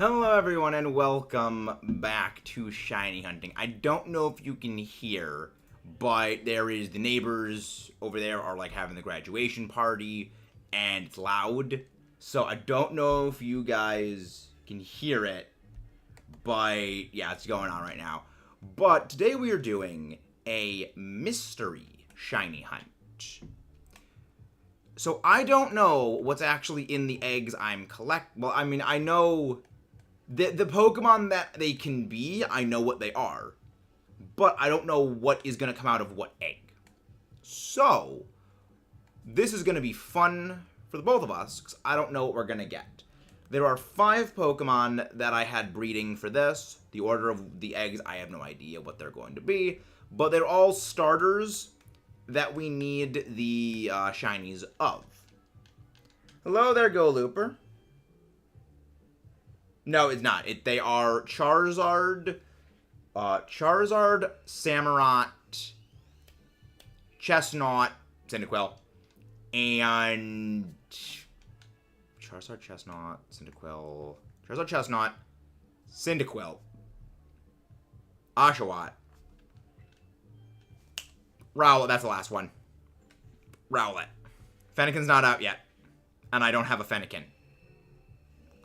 Hello everyone and welcome back to Shiny Hunting. I don't know if you can hear, but there is the neighbors over there are like having the graduation party and it's loud. So I don't know if you guys can hear it, but yeah, it's going on right now. But today we are doing a mystery shiny hunt. So I don't know what's actually in the eggs I'm well, I mean, I know the Pokemon that they can be, I know what they are. But I don't know what is going to come out of what egg. So, this is going to be fun for the both of us, because I don't know what we're going to get. There are 5 Pokemon that I had breeding for this. The order of the eggs, I have no idea what they're going to be. But they're all starters that we need the shinies of. Hello there, Go Looper. No, it's not. They are Charizard, Samurott, Chestnut, Cyndaquil, and Charizard, Chestnut, Cyndaquil, Oshawott, Rowlet. That's the last one. Rowlet. Fennekin's not out yet, and I don't have a Fennekin.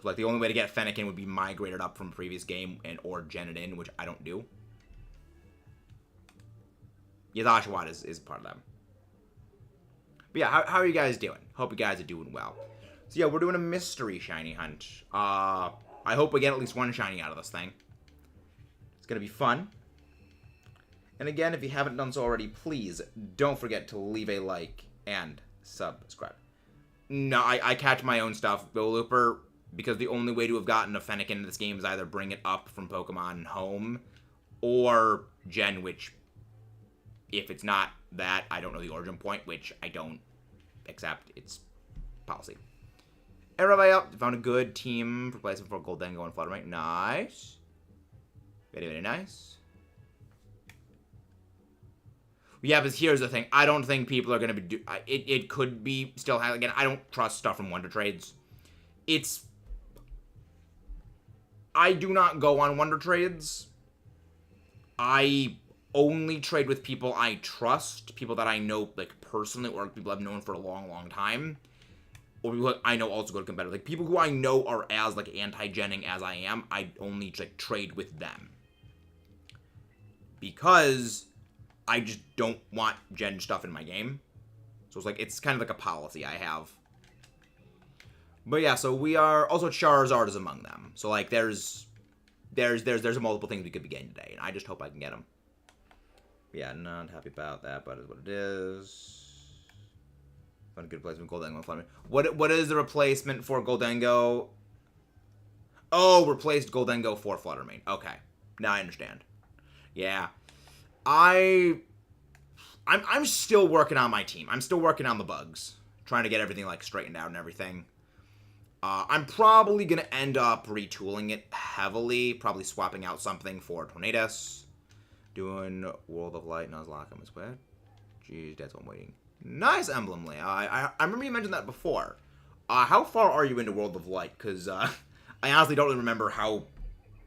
Like, the only way to get Fennekin would be migrated up from a previous game or gen it in, which I don't do. Yes, Oshawott is part of them. But yeah, how are you guys doing? Hope you guys are doing well. So yeah, we're doing a mystery shiny hunt. I hope we get at least one shiny out of this thing. It's going to be fun. And again, if you haven't done so already, please don't forget to leave a like and subscribe. No, I catch my own stuff, Go Looper. Because the only way to have gotten a Fennekin in this game is either bring it up from Pokemon Home or Gen, which, if it's not that, I don't know the origin point, which I don't accept. It's policy. Everybody up. Found a good team replacement for Goldengo and Fluttermane. Nice. Very, very nice. Yeah, but here's the thing. I don't think people are going to be... It could be still... Again, I don't trust stuff from Wonder Trades. I do not go on Wonder Trades. I only trade with people I trust, people that I know, like, personally, or people I've known for a long, long time, or people that I know also go to competitive. Like, people who I know are as, like, anti-genning as I am, I only, like, trade with them. Because I just don't want gen stuff in my game. So it's kind of like a policy I have. But yeah, so we are... Also, Charizard is among them. So, like, there's multiple things we could be getting today. And I just hope I can get them. But yeah, not happy about that, but it's what it is. Found a good replacement, Goldengo and Fluttermane. What is the replacement for Goldengo? Oh, replaced Goldengo for Fluttermane. Okay. Now I understand. Yeah. I'm still working on my team. I'm still working on the bugs. Trying to get everything, like, straightened out and everything. I'm probably going to end up retooling it heavily. Probably swapping out something for Tornadus. Doing World of Light, Nuzlocke, I'm sweat. Jeez, that's what I'm waiting. Nice Emblemly. I remember you mentioned that before. How far are you into World of Light? Because I honestly don't really remember how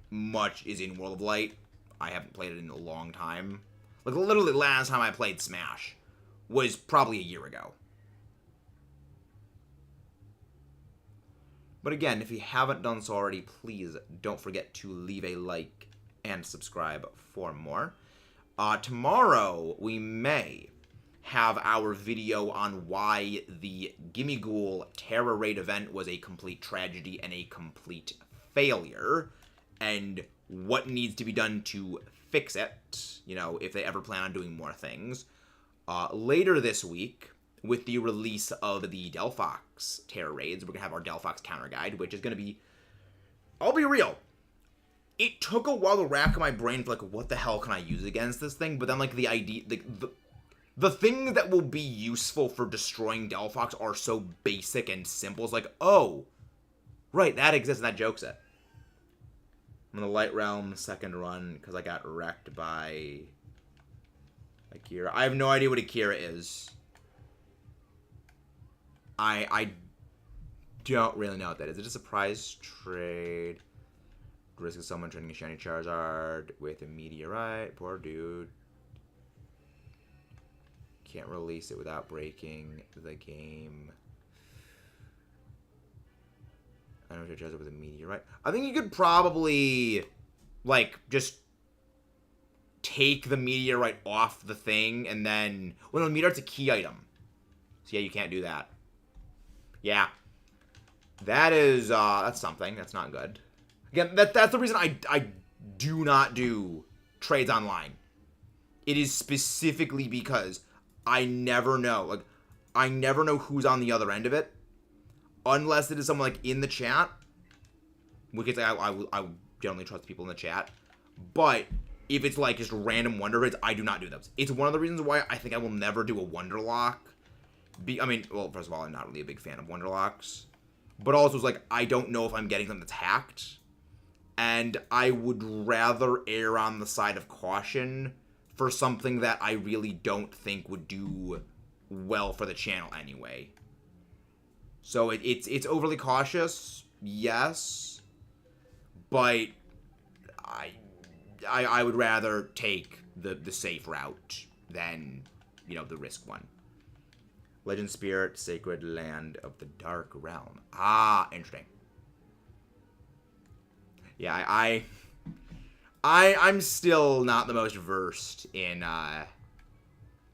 much is in World of Light. I haven't played it in a long time. Like, literally, last time I played Smash was probably a year ago. But again, if you haven't done so already, please don't forget to leave a like and subscribe for more. Tomorrow, we may have our video on why the Gimmighoul Terror Raid event was a complete tragedy and a complete failure, and what needs to be done to fix it, you know, if they ever plan on doing more things. Later this week, with the release of the Delphox Terror Raids, we're going to have our Delphox Counter Guide, which is going to be... I'll be real. It took a while to rack my brain for, like, what the hell can I use against this thing? But then, like, the idea... The things that will be useful for destroying Delphox are so basic and simple. It's like, oh, right, that exists, and that jokes it. I'm in the Light Realm second run, because I got wrecked by Akira. I have no idea what Akira is. I don't really know what that is. Is it a surprise trade? Risk of someone training a shiny Charizard with a meteorite. Poor dude. Can't release it without breaking the game. I don't know if Charizard with a meteorite. I think you could probably, like, just take the meteorite off the thing and then... Well, no, the meteorite's a key item. So, yeah, you can't do that. Yeah. That is, that's something. That's not good. Again, that's the reason I do not do trades online. It is specifically because I never know. Like, I never know who's on the other end of it. Unless it is someone, like, in the chat. Which I generally trust people in the chat. But if it's, like, just random Wonder Raids, I do not do those. It's one of the reasons why I think I will never do a Wonderlock. I mean, well, first of all, I'm not really a big fan of Wonderlocks. But also, it's like, I don't know if I'm getting something that's hacked. And I would rather err on the side of caution for something that I really don't think would do well for the channel anyway. So it's overly cautious, yes. But I would rather take the safe route than, you know, the risk one. Legend Spirit, Sacred Land of the Dark Realm. Ah, interesting. Yeah, I'm still not the most versed in,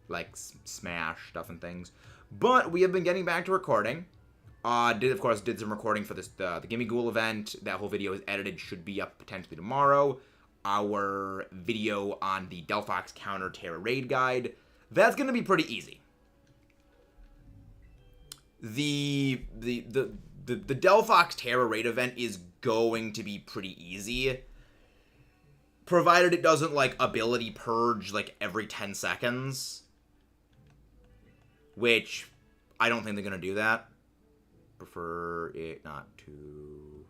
like, Smash stuff and things. But we have been getting back to recording. Of course, did some recording for this, the Gimme Ghoul event. That whole video is edited, should be up potentially tomorrow. Our video on the Delphox Counter Terra Raid Guide. That's going to be pretty easy. The Delphox Terra Raid event is going to be pretty easy. Provided it doesn't, like, ability purge, like, every 10 seconds. Which, I don't think they're going to do that. Prefer it not to...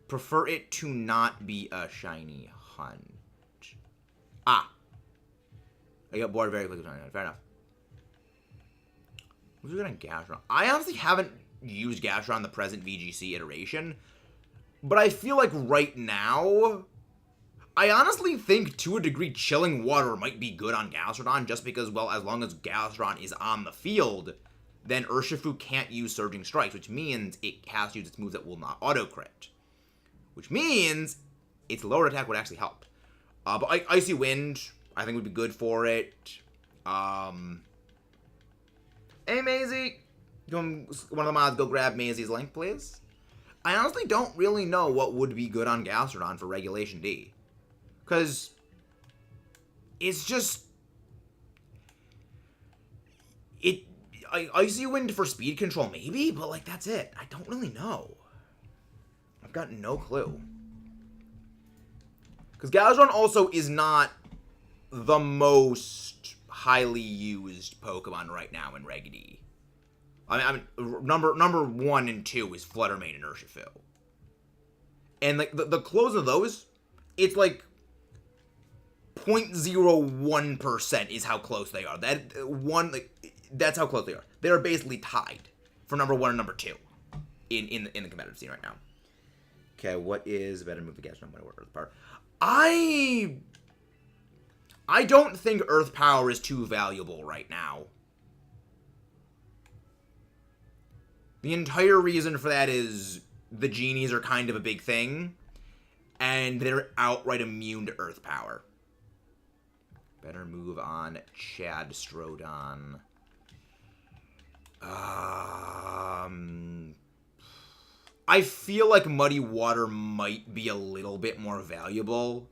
Prefer it to not be a shiny hunt. Ah. I got bored very quickly. Fair enough. Who's good on Gastron? I honestly haven't used Gastron the present VGC iteration. But I feel like right now, I honestly think, to a degree, Chilling Water might be good on Gastrodon, just because, well, as long as Gastrodon is on the field, then Urshifu can't use Surging Strikes, which means it has to use its moves that will not auto-crit. Which means its lower attack would actually help. But Icy Wind, I think, would be good for it. Hey, Maisie! One of the mods, go grab Maisie's link, please. I honestly don't really know what would be good on Gastrodon for Regulation D. Because it's just... Icy Wind for speed control, maybe? But, like, that's it. I don't really know. I've got no clue. Because Gastrodon also is not the most highly used Pokemon right now in Reg D. I mean, number 1 and 2 is Fluttermane and Urshifu. And, like, the close of those, it's, like, 0.01% is how close they are. That's how close they are. They are basically tied for number 1 and number 2 in the competitive scene right now. Okay, what is better move against number 1 Earth Power? I don't think Earth Power is too valuable right now. The entire reason for that is the genies are kind of a big thing, and they're outright immune to Earth Power. Better move on Chad Strodon. I feel like Muddy Water might be a little bit more valuable.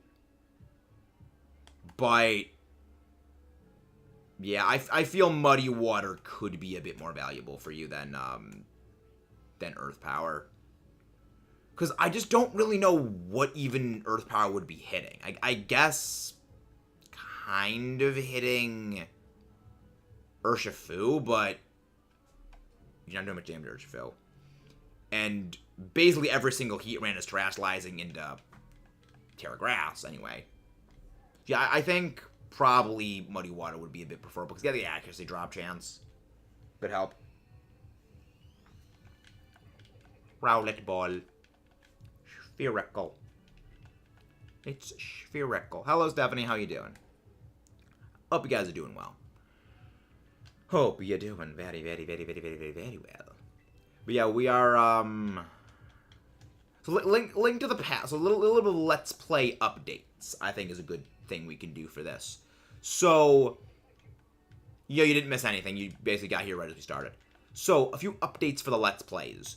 But yeah, I feel Muddy Water could be a bit more valuable for you than Earth Power. Because I just don't really know what even Earth Power would be hitting. I guess kind of hitting Urshifu, but you're not doing much damage to Urshifu. And basically every single heat ran is terastallizing into Terra Grass anyway. Yeah, I think probably Muddy Water would be a bit preferable, because you got the accuracy drop chance. Could help. Rowlet Ball. spherical. It's spherical. Hello, Stephanie. How you doing? Hope you guys are doing well. Hope you're doing very, very, very, very, very, very, very well. But yeah, we are, so link to the past. So a little bit of Let's Play updates, I think, is a good thing we can do for this. So, yeah, you didn't miss anything. You basically got here right as we started. So, a few updates for the Let's Plays.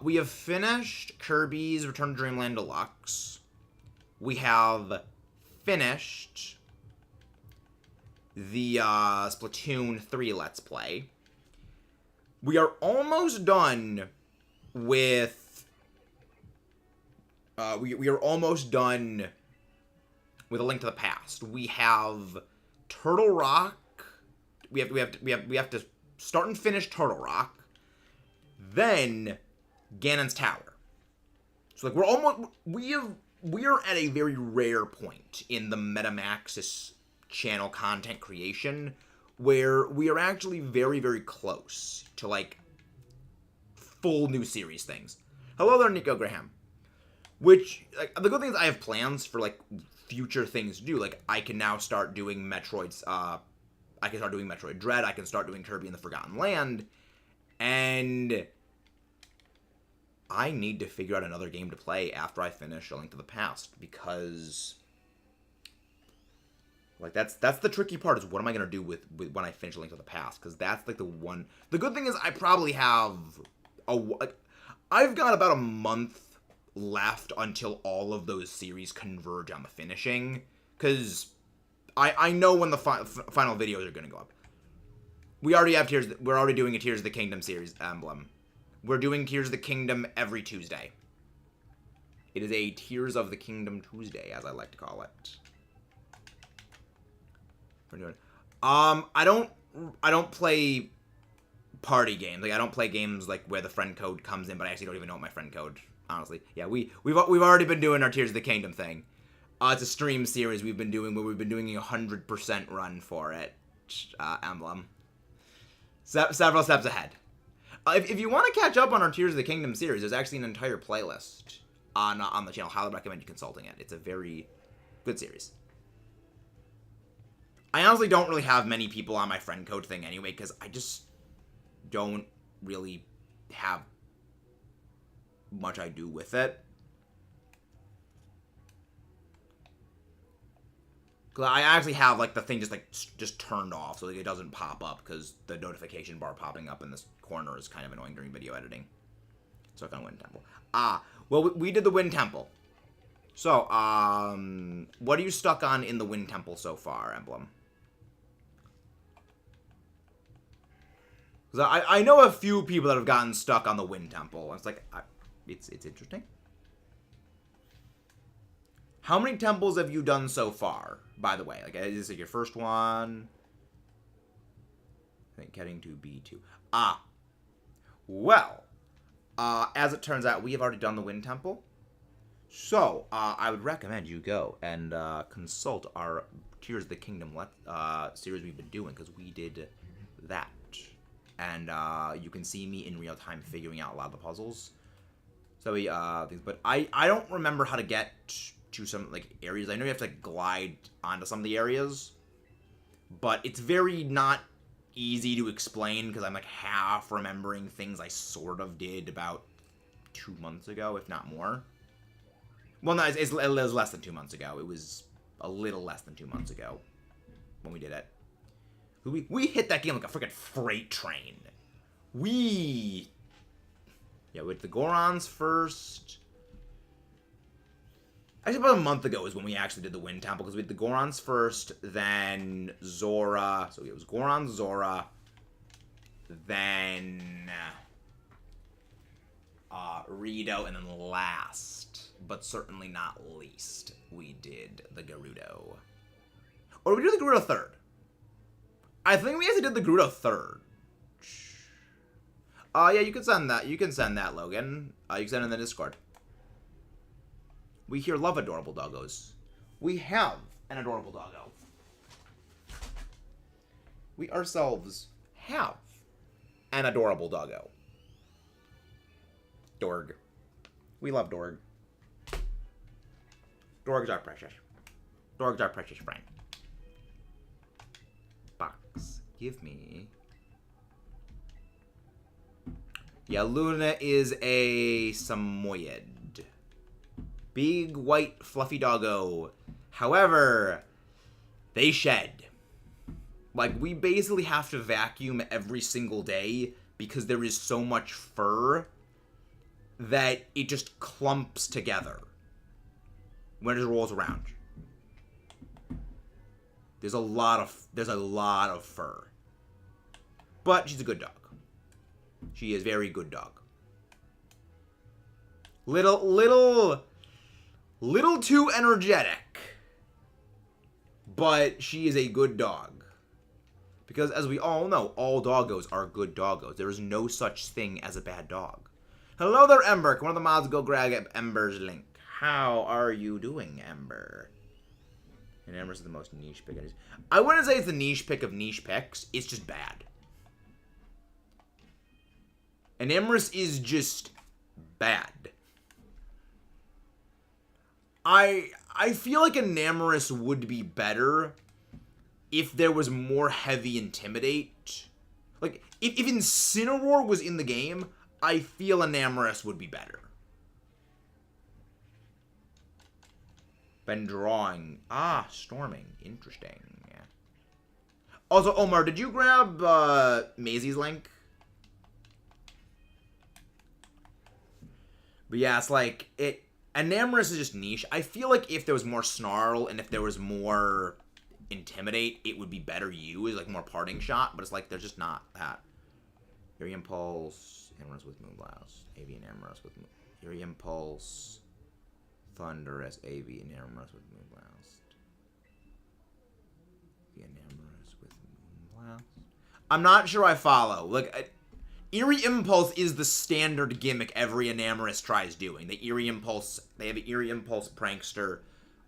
We have finished Kirby's Return to Dreamland Deluxe. We have finished the Splatoon 3 Let's Play. We are almost done with... we are almost done with A Link to the Past. We have Turtle Rock. We have to start and finish Turtle Rock. Then Ganon's Tower. So like we are at a very rare point in the Metamaxis channel content creation where we are actually very, very close to like full new series things. Hello there, Nico Graham. Which, like, the good thing is I have plans for like future things to do. Like, I can now start doing Metroid's, I can start doing Metroid Dread, I can start doing Kirby and the Forgotten Land, and I need to figure out another game to play after I finish A Link to the Past, because, like, that's the tricky part, is what am I going to do with when I finish A Link to the Past, because that's, like, the one, the good thing is I probably have, I've got about a month left until all of those series converge on the finishing, because I know when the final videos are going to go up. We already have we're already doing a Tears of the Kingdom series emblem. We're doing Tears of the Kingdom every Tuesday. It is a Tears of the Kingdom Tuesday, as I like to call it. We're doing. I don't play party games. Like, I don't play games like where the friend code comes in, but I actually don't even know what my friend code. Honestly, yeah, we've already been doing our Tears of the Kingdom thing. It's a stream series we've been doing where we've been doing a 100% run for it. Emblem. Several steps ahead. If you want to catch up on our Tears of the Kingdom series, there's actually an entire playlist on the channel. Highly recommend you consulting it. It's a very good series. I honestly don't really have many people on my friend code thing anyway, because I just don't really have much I do with it. Because I actually have, like, the thing just turned off, so like, it doesn't pop up, because the notification bar popping up in this corner is kind of annoying during video editing. So I found Wind Temple. Well, we did the Wind Temple. So, what are you stuck on in the Wind Temple so far, Emblem? Because I know a few people that have gotten stuck on the Wind Temple. It's like, it's interesting. How many temples have you done so far, by the way? Like, is this like your first one? I think heading to B2. Well, as it turns out, we have already done the Wind Temple. So, I would recommend you go and consult our Tears of the Kingdom series we've been doing, because we did that. And you can see me in real time figuring out a lot of the puzzles. So, things, but I don't remember how to get to some, like, areas. I know you have to, like, glide onto some of the areas, but it's very not easy to explain, because I'm, like, half remembering things I sort of did about 2 months ago, if not more. Well, no, it was less than 2 months ago. It was a little less than 2 months ago when we did it. We hit that game like a freaking freight train. Yeah, with the Gorons first. Actually, about a month ago is when we actually did the Wind Temple, because we did the Gorons first, then Zora. So it was Goron, Zora, then Rito, and then last, but certainly not least, we did the Gerudo. Or we did the Gerudo third. I think we actually did the Gerudo third. Yeah, you can send that. You can send that, Logan. You can send it in the Discord. We here love adorable doggos. We have an adorable doggo. We ourselves have an adorable doggo. Dorg. We love Dorg. Dorgs are precious. Dorgs are precious, friend. Box. Give me... Yeah, Luna is a Samoyed. Big, white, fluffy doggo. However, they shed. Like, we basically have to vacuum every single day because there is so much fur that it just clumps together when it rolls around. There's a lot of fur. But she's a good dog. She is a very good dog. Little too energetic. But she is a good dog. Because as we all know, all doggos are good doggos. There is no such thing as a bad dog. Hello there, Ember. Can one of the mods go grab Ember's link? How are you doing, Ember? And Ember's the most niche pick. I wouldn't say it's the niche pick of niche picks. It's just bad. And Emrys is just bad. I feel like an Amorous would be better if there was more heavy Intimidate. Like, if Incineroar was in the game, I feel an Amorous would be better. Been drawing. Ah, Storming. Interesting. Also, Omar, did you grab Maisie's link? But yeah, it's like, Enamorous is just niche. I feel like if there was more Snarl and if there was more Intimidate, it would be better used, like more parting shot, but it's like, there's just not that. Eerie Impulse, Amorous with Moonblast, AV and Amorous with Eerie Impulse, Thunderous, AV and Amorous with Moonblast. The Amorous with Moonblast. I'm not sure I follow. Like, Eerie Impulse is the standard gimmick every Enamorous tries doing. The Eerie Impulse, they have an Eerie Impulse, Prankster,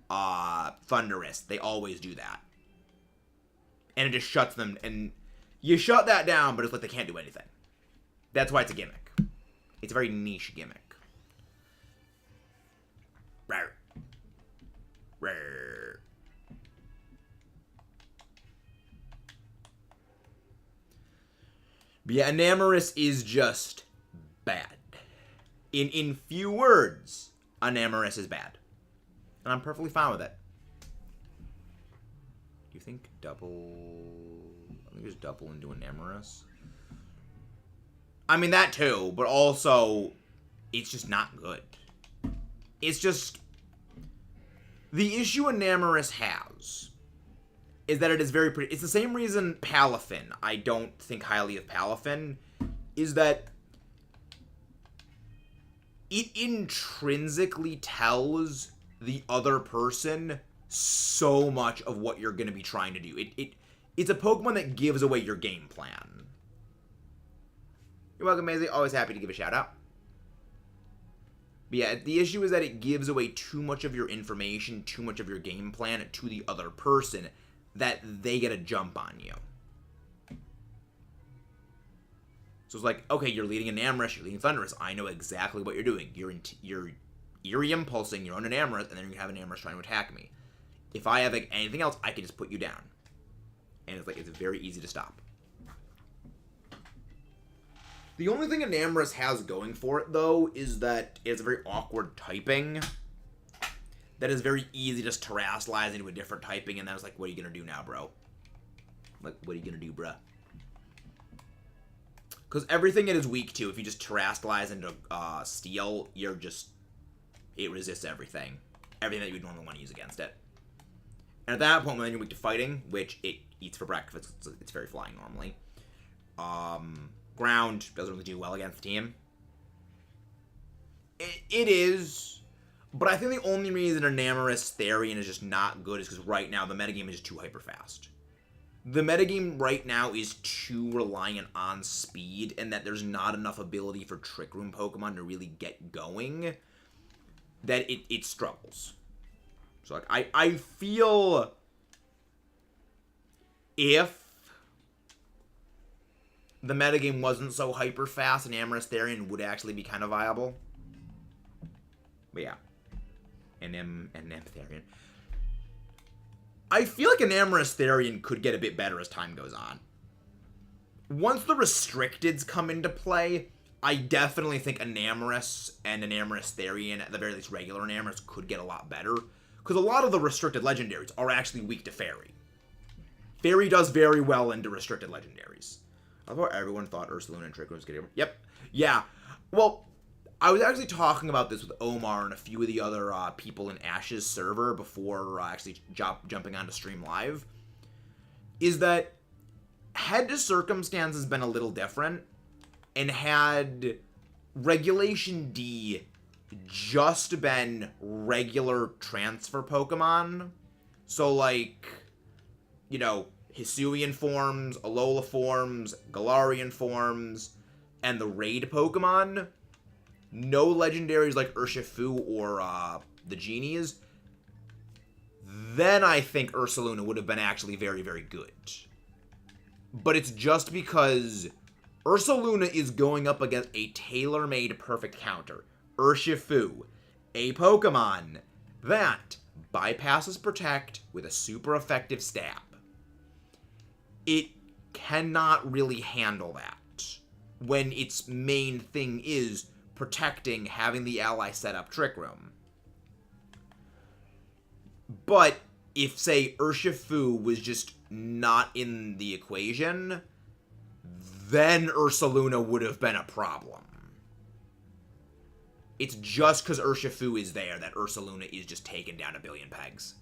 Thunderous. They always do that. And it just shuts them, and you shut that down, but it's like they can't do anything. That's why it's a gimmick. It's a very niche gimmick. Rare. Rare. But yeah, Enamorous is just bad. In few words, Enamorous is bad. And I'm perfectly fine with it. Do you think double... I think there's double into Enamorous. I mean, that too, but also, it's just not good. It's just... The issue Enamorous has is that it is very pretty. It's the same reason Palafin, I don't think highly of Palafin, is that it intrinsically tells the other person so much of what you're going to be trying to do. It's a Pokemon that gives away your game plan. You're welcome, Maisie. Always happy to give a shout out. But yeah, the issue is that it gives away too much of your information, too much of your game plan to the other person, that they get a jump on you. So it's like, okay, you're leading Enamorous, you're leading Thunderous. I know exactly what you're doing. You're Eerie Impulsing your own Enamorous, and then you have Enamorous trying to attack me. If I have anything else, I can just put you down. And it's like, it's very easy to stop. The only thing Enamorous has going for it, though, is that it's a very awkward typing. That is very easy just to terrestrialize into a different typing, and then it's like, what are you gonna do now, bro? Like, what are you gonna do, bruh? Because everything it is weak to, if you just terrestrialize into Steel, you're just... It resists everything. Everything that you would normally want to use against it. And at that point, when you're weak to fighting, which it eats for breakfast, it's very flying normally. Ground doesn't really do well against the team. It is... But I think the only reason Enamorous Therian is just not good is because right now the metagame is just too hyper fast. The metagame right now is too reliant on speed, and that there's not enough ability for Trick Room Pokemon to really get going, that it struggles. So like I feel if the metagame wasn't so hyper fast, Enamorous Therian would actually be kind of viable. But yeah. An Ametharian. I feel like an Amarystherian could get a bit better as time goes on. Once the restricteds come into play, I definitely think an Amarys and an Amarystherian, at the very least regular Amarys, could get a lot better. Because a lot of the restricted legendaries are actually weak to Fairy. Fairy does very well into restricted legendaries. I thought everyone thought Ursaluna and Trick Room was getting over. Yep. Yeah. Well, I was actually talking about this with Omar and a few of the other people in Ash's server before actually jumping onto stream live. Is that had the circumstances been a little different, and had Regulation D just been regular transfer Pokemon, so like, you know, Hisuian forms, Alola forms, Galarian forms, and the raid Pokemon, no legendaries like Urshifu or the Genies, then I think Ursaluna would have been actually very, very good. But it's just because Ursaluna is going up against a tailor-made perfect counter. Urshifu, a Pokemon that bypasses Protect with a super effective stab. It cannot really handle that when its main thing is protecting, having the ally set up Trick Room. But if, say, Urshifu was just not in the equation, then Ursaluna would have been a problem. It's just because Urshifu is there that Ursaluna is just taken down a billion pegs.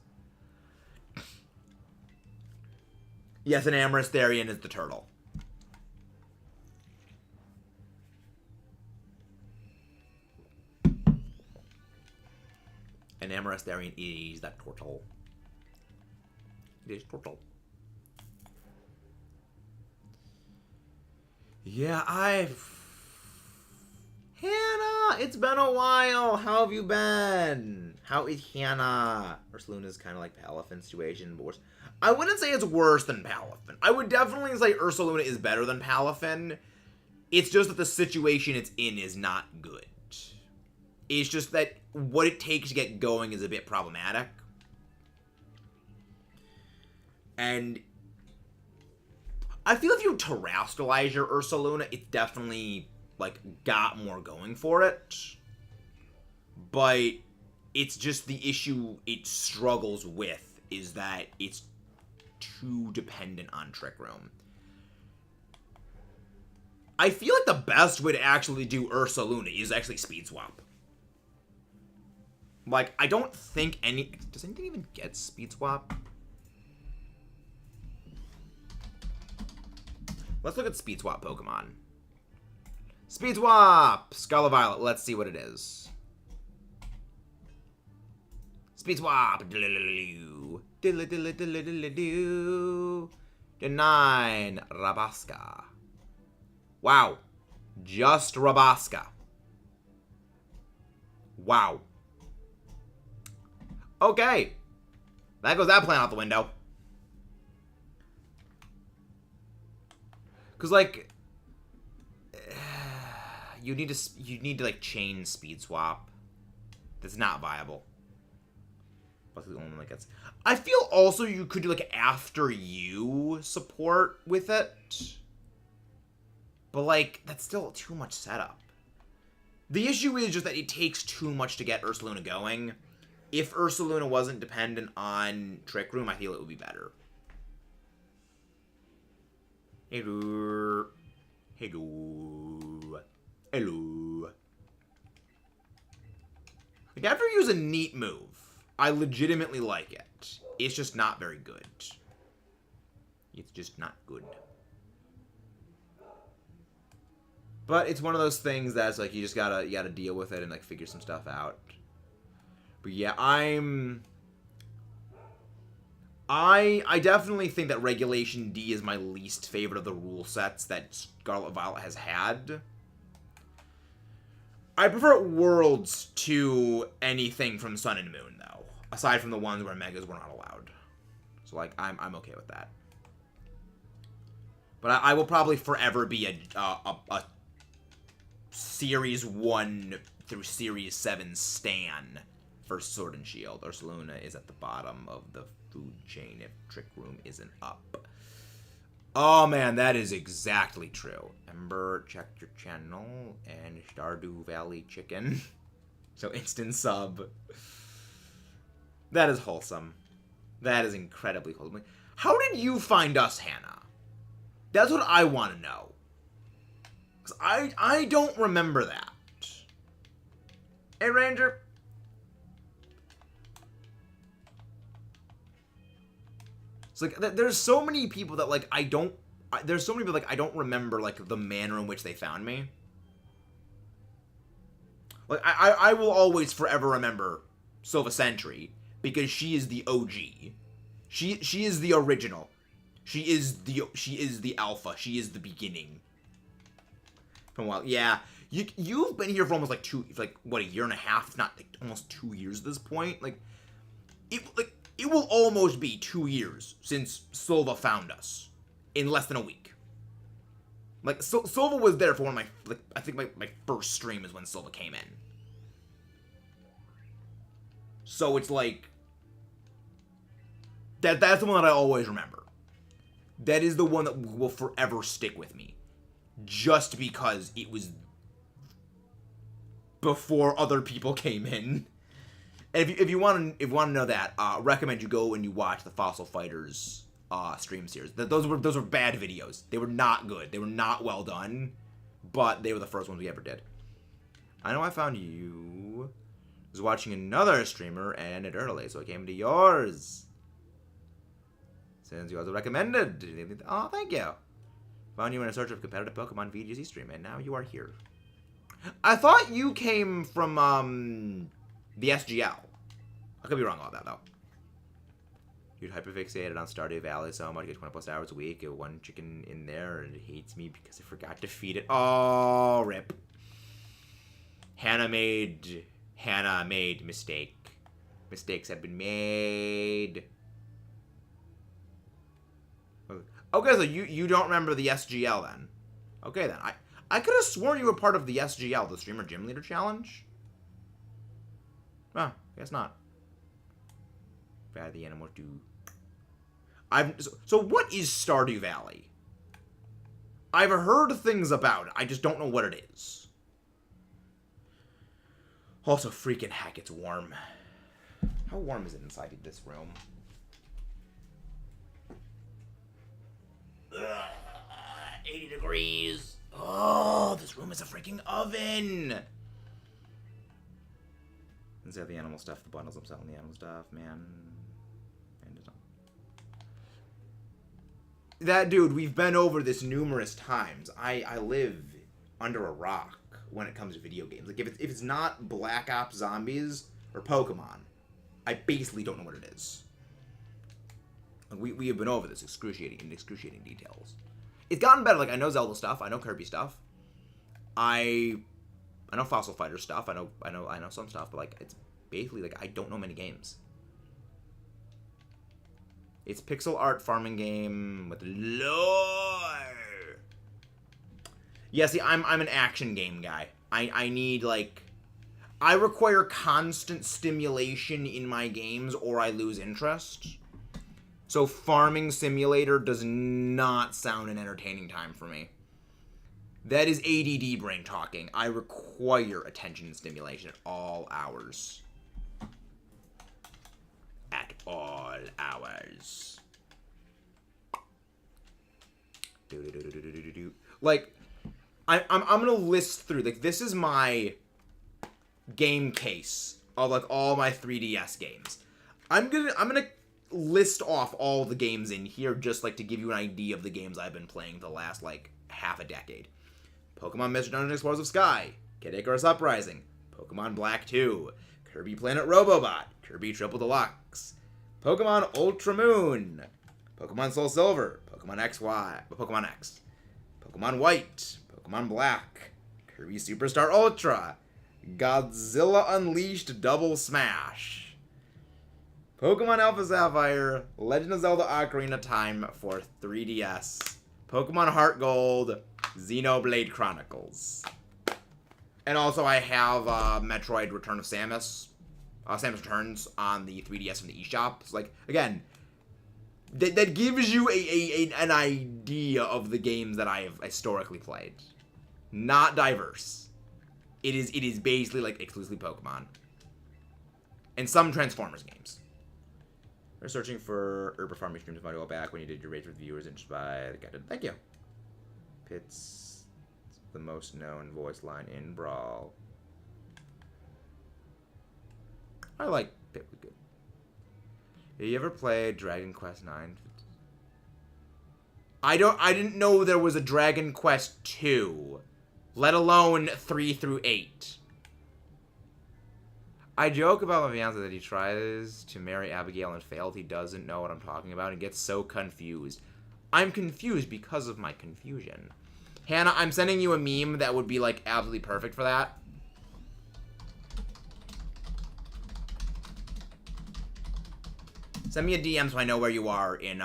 Yes, an Amarystherian is the turtle. An Amarystherian is that turtle. It is turtle. Yeah, Hannah, it's been a while. How have you been? How is Hannah? Ursaluna's kind of like Palafin situation, but worse. I wouldn't say it's worse than Palafin. I would definitely say Ursaluna is better than Palafin. It's just that the situation it's in is not good. It's just that what it takes to get going is a bit problematic. And I feel if you terrestrialize your Ursaluna, it's definitely, like, got more going for it. But it's just the issue it struggles with is that it's too dependent on Trick Room. I feel like the best way to actually do Ursaluna is actually Speed Swap. Like, I don't think does anything even get Speed Swap? Let's look at Speed Swap Pokemon. Speed Swap! Scarlet Violet, let's see what it is. Speed Swap! Nine. Rabasca. Wow. Just Rabasca. Wow. Okay. That goes that plan out the window. Because, like, you need to like chain Speed Swap. That's not viable. That's the only one that gets. I feel also you could do like after you support with it, but like that's still too much setup. The issue is just that it takes too much to get Ursaluna going. If Ursaluna wasn't dependent on Trick Room, I feel it would be better. Hello. Hello. Hello. Like, after you use a neat move, I legitimately like it. It's just not very good. It's just not good. But it's one of those things that's like you gotta deal with it and like figure some stuff out. But yeah, I definitely think that Regulation D is my least favorite of the rule sets that Scarlet Violet has had. I prefer Worlds to anything from Sun and Moon, though. Aside from the ones where Megas were not allowed. So, like, I'm okay with that. But I will probably forever be a Series 1 through Series 7 stan for Sword and Shield. Ursaluna is at the bottom of the food chain if Trick Room isn't up. Oh man, that is exactly true. Ember, check your channel, and Stardew Valley Chicken. So instant sub. That is wholesome. That is incredibly wholesome. How did you find us, Hannah? That's what I want to know. Because I don't remember that. Hey, Ranger. It's like, there's so many people that, like, I don't remember, like, the manner in which they found me. Like, I will always forever remember Silva Sentry, because she is the OG. She is the original. She is the alpha. She is the beginning. From a while, yeah. You've been here for almost, like, what, a year and a half, if not, like, almost 2 years at this point? Like, it will almost be 2 years since Silva found us in less than a week. Like, Silva was there for one of my, like, I think my first stream is when Silva came in. So it's like, that's the one that I always remember. That is the one that will forever stick with me. Just because it was before other people came in. And if you want to know that, recommend you go and you watch the Fossil Fighters stream series. Those were bad videos. They were not good. They were not well done, but they were the first ones we ever did. I know I found you. I was watching another streamer and ended early, so I came to yours. Since you also recommended. Oh, thank you. Found you in a search of competitive Pokemon VGC stream, and now you are here. I thought you came from the SGL. I could be wrong about that, though. You'd hyperfixated on Stardew Valley so much, you get 20+ hours a week, get one chicken in there, and it hates me because I forgot to feed it. Oh, rip. Hannah made mistake. Mistakes have been made. Okay, so you don't remember the SGL then. Okay, then. I could have sworn you were part of the SGL, the Streamer Gym Leader Challenge. Oh, guess not. Bad the animal do. So what is Stardew Valley? I've heard things about it. I just don't know what it is. Also, freaking heck, it's warm. How warm is it inside of this room? Ugh, 80 degrees. Oh, this room is a freaking oven. Instead of the animal stuff, the bundles I'm selling the animal stuff, man. That dude, we've been over this numerous times. I live under a rock when it comes to video games. Like, if it's not Black Ops Zombies or Pokemon, I basically don't know what it is. Like, we have been over this excruciating details. It's gotten better. Like, I know Zelda stuff, I know Kirby stuff, I know Fossil Fighter stuff, I know some stuff, but like, it's basically like I don't know many games. It's pixel art farming game with lore. Yeah, see, I'm an action game guy. I need, like, I require constant stimulation in my games or I lose interest. So Farming Simulator does not sound an entertaining time for me. That is ADD brain talking. I require attention and stimulation at all hours. At all hours. Like, I'm gonna list through, like, this is my game case of, like, all my 3DS games. I'm gonna list off all the games in here just, like, to give you an idea of the games I've been playing the last, like, half a decade. Pokemon Mystery Dungeon Explorers of Sky, Kid Icarus Uprising, Pokemon Black 2, Kirby Planet Robobot, Kirby Triple Deluxe, Pokemon Ultra Moon, Pokemon Soul Silver, Pokemon X, Pokemon White, Pokemon Black, Kirby Superstar Ultra, Godzilla Unleashed Double Smash, Pokemon Alpha Sapphire, Legend of Zelda Ocarina of Time for 3DS, Pokemon Heart Gold, Xenoblade Chronicles. And also I have Metroid Return of Samus Samus Returns on the 3DS from the eShop. It's like, again, that gives you an idea of the games that I have historically played. Not diverse. It is basically like exclusively Pokemon. And some Transformers games. We're searching for Herb Farming streams a while back when you did your rates with viewers interested by the guy. Thank you. Pit's the most known voice line in Brawl. I like Pit was good. Have you ever played Dragon Quest 9? I didn't know there was a Dragon Quest 2, let alone 3 through 8. I joke about my fiance that he tries to marry Abigail and failed. He doesn't know what I'm talking about and gets so confused. I'm confused because of my confusion. Hannah, I'm sending you a meme that would be like absolutely perfect for that. Send me a DM so I know where you are in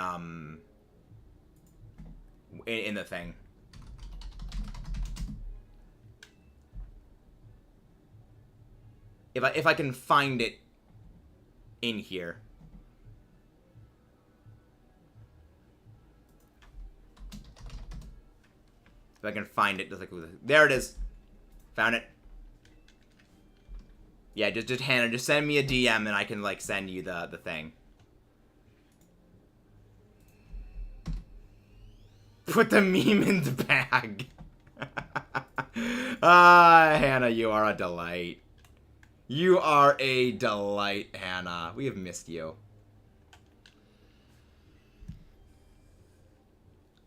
the thing. If I can find it in here. If I can find it, just like there it is. Found it. Yeah, just Hannah, just send me a DM and I can like send you the thing. Put the meme in the bag. Hannah, you are a delight. You are a delight, Hannah. We have missed you.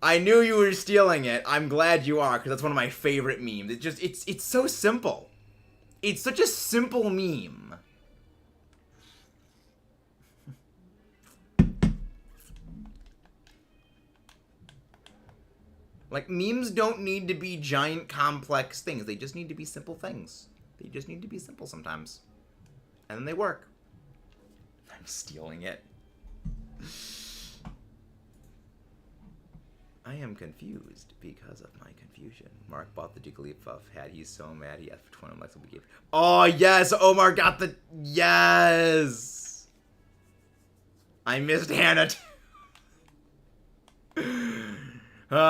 I knew you were stealing it. I'm glad you are, because that's one of my favorite memes. It's so simple. It's such a simple meme. Like, memes don't need to be giant, complex things. They just need to be simple things. They just need to be simple sometimes. And then they work. I'm stealing it. I am confused because of my confusion. Mark bought the Jigglypuff hat. He's so mad he asked for 20 likes. We gave. Oh, yes! Omar got the... Yes! I missed Hannah, too. That's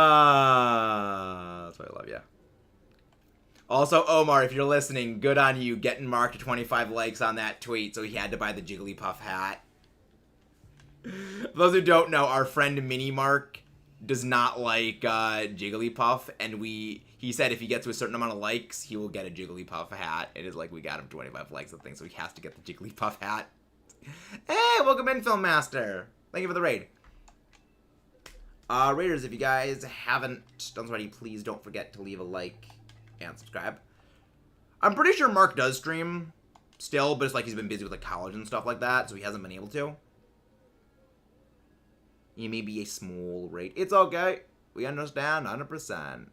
why I love you. Also, Omar, if you're listening, good on you getting Mark to 25 likes on that tweet, so he had to buy the Jigglypuff hat. For those who don't know, our friend Mini Mark does not like Jigglypuff, and he said if he gets to a certain amount of likes, he will get a Jigglypuff hat. It is like we got him 25 likes and things, so he has to get the Jigglypuff hat. Hey, welcome in, Film Master. Thank you for the raid. Raiders, if you guys haven't done so already, please don't forget to leave a like and subscribe. I'm pretty sure Mark does stream still, but it's like he's been busy with like college and stuff like that, so he hasn't been able to. You may be a small rate. It's okay. We understand 100%.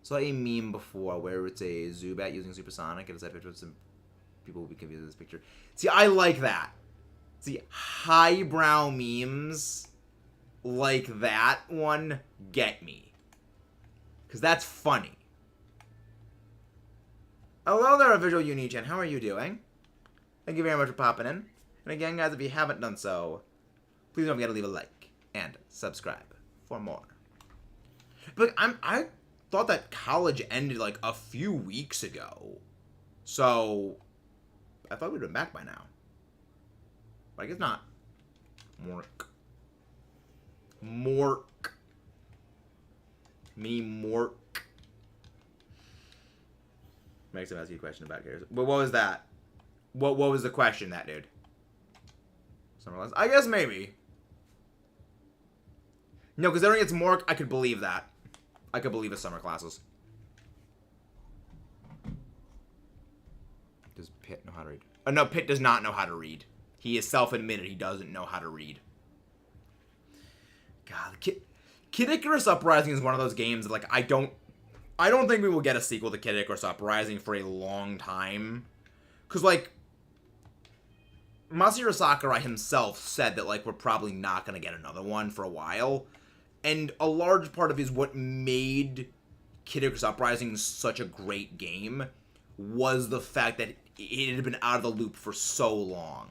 Saw a meme before where it's a Zubat using Supersonic and it's like some people will be confused with this picture. See, I like that. See, highbrow memes like that one get me. Because that's funny. Hello there, Visual Unichan. How are you doing? Thank you very much for popping in. And again, guys, if you haven't done so, please don't forget to leave a like and subscribe for more. But I thought that college ended like a few weeks ago. So, I thought we'd been back by now. But I guess not. Mork. Me Mork. Makes him ask you a question about characters. But what was that? What was the question, that dude? Summer class? I guess maybe. No, because during its Mork, I could believe that. I could believe it's summer classes. Does Pitt know how to read? Oh, no, Pitt does not know how to read. He is self-admitted he doesn't know how to read. God, Kid Icarus Uprising is one of those games that, like, I don't think we will get a sequel to Kid Icarus Uprising for a long time. Because, like, Masahiro Sakurai himself said that, like, we're probably not going to get another one for a while. And a large part of what made Kid Icarus Uprising such a great game was the fact that it had been out of the loop for so long.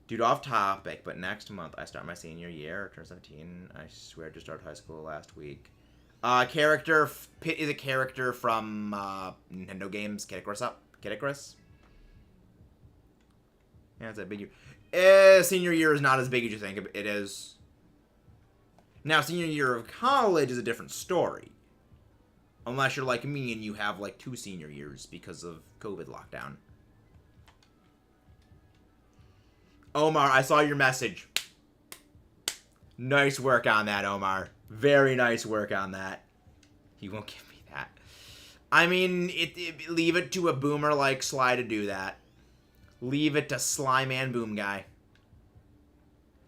Dude, off topic, but next month I start my senior year. I turn 17. I swear to start high school last week. Character Pit is a character from Nintendo games. Kid Icarus. Yeah, it's a big year. Senior year is not as big as you think it is. Now, senior year of college is a different story. Unless you're like me and you have like 2 senior years because of COVID lockdown. Omar, I saw your message. Nice work on that, Omar. Very nice work on that. He won't give me that. I mean, leave it to a boomer like Sly to do that. Leave it to Sly Man Boom Guy.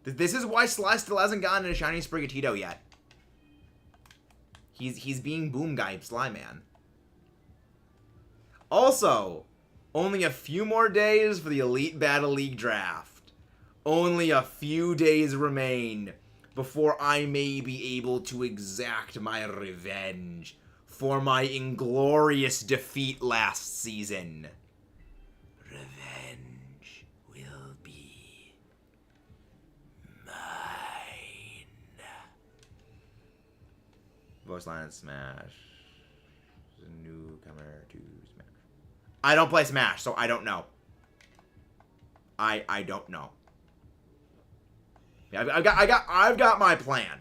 This is why Sly still hasn't gotten a shiny Sprigatito yet. He's being Boom Guy, Sly Man. Also, only a few more days for the Elite Battle League draft. Only a few days remain before I may be able to exact my revenge for my inglorious defeat last season. Revenge will be mine. Voice line Smash. Newcomer to Smash. I don't play Smash, so I don't know. I don't know. Yeah, I've got my plan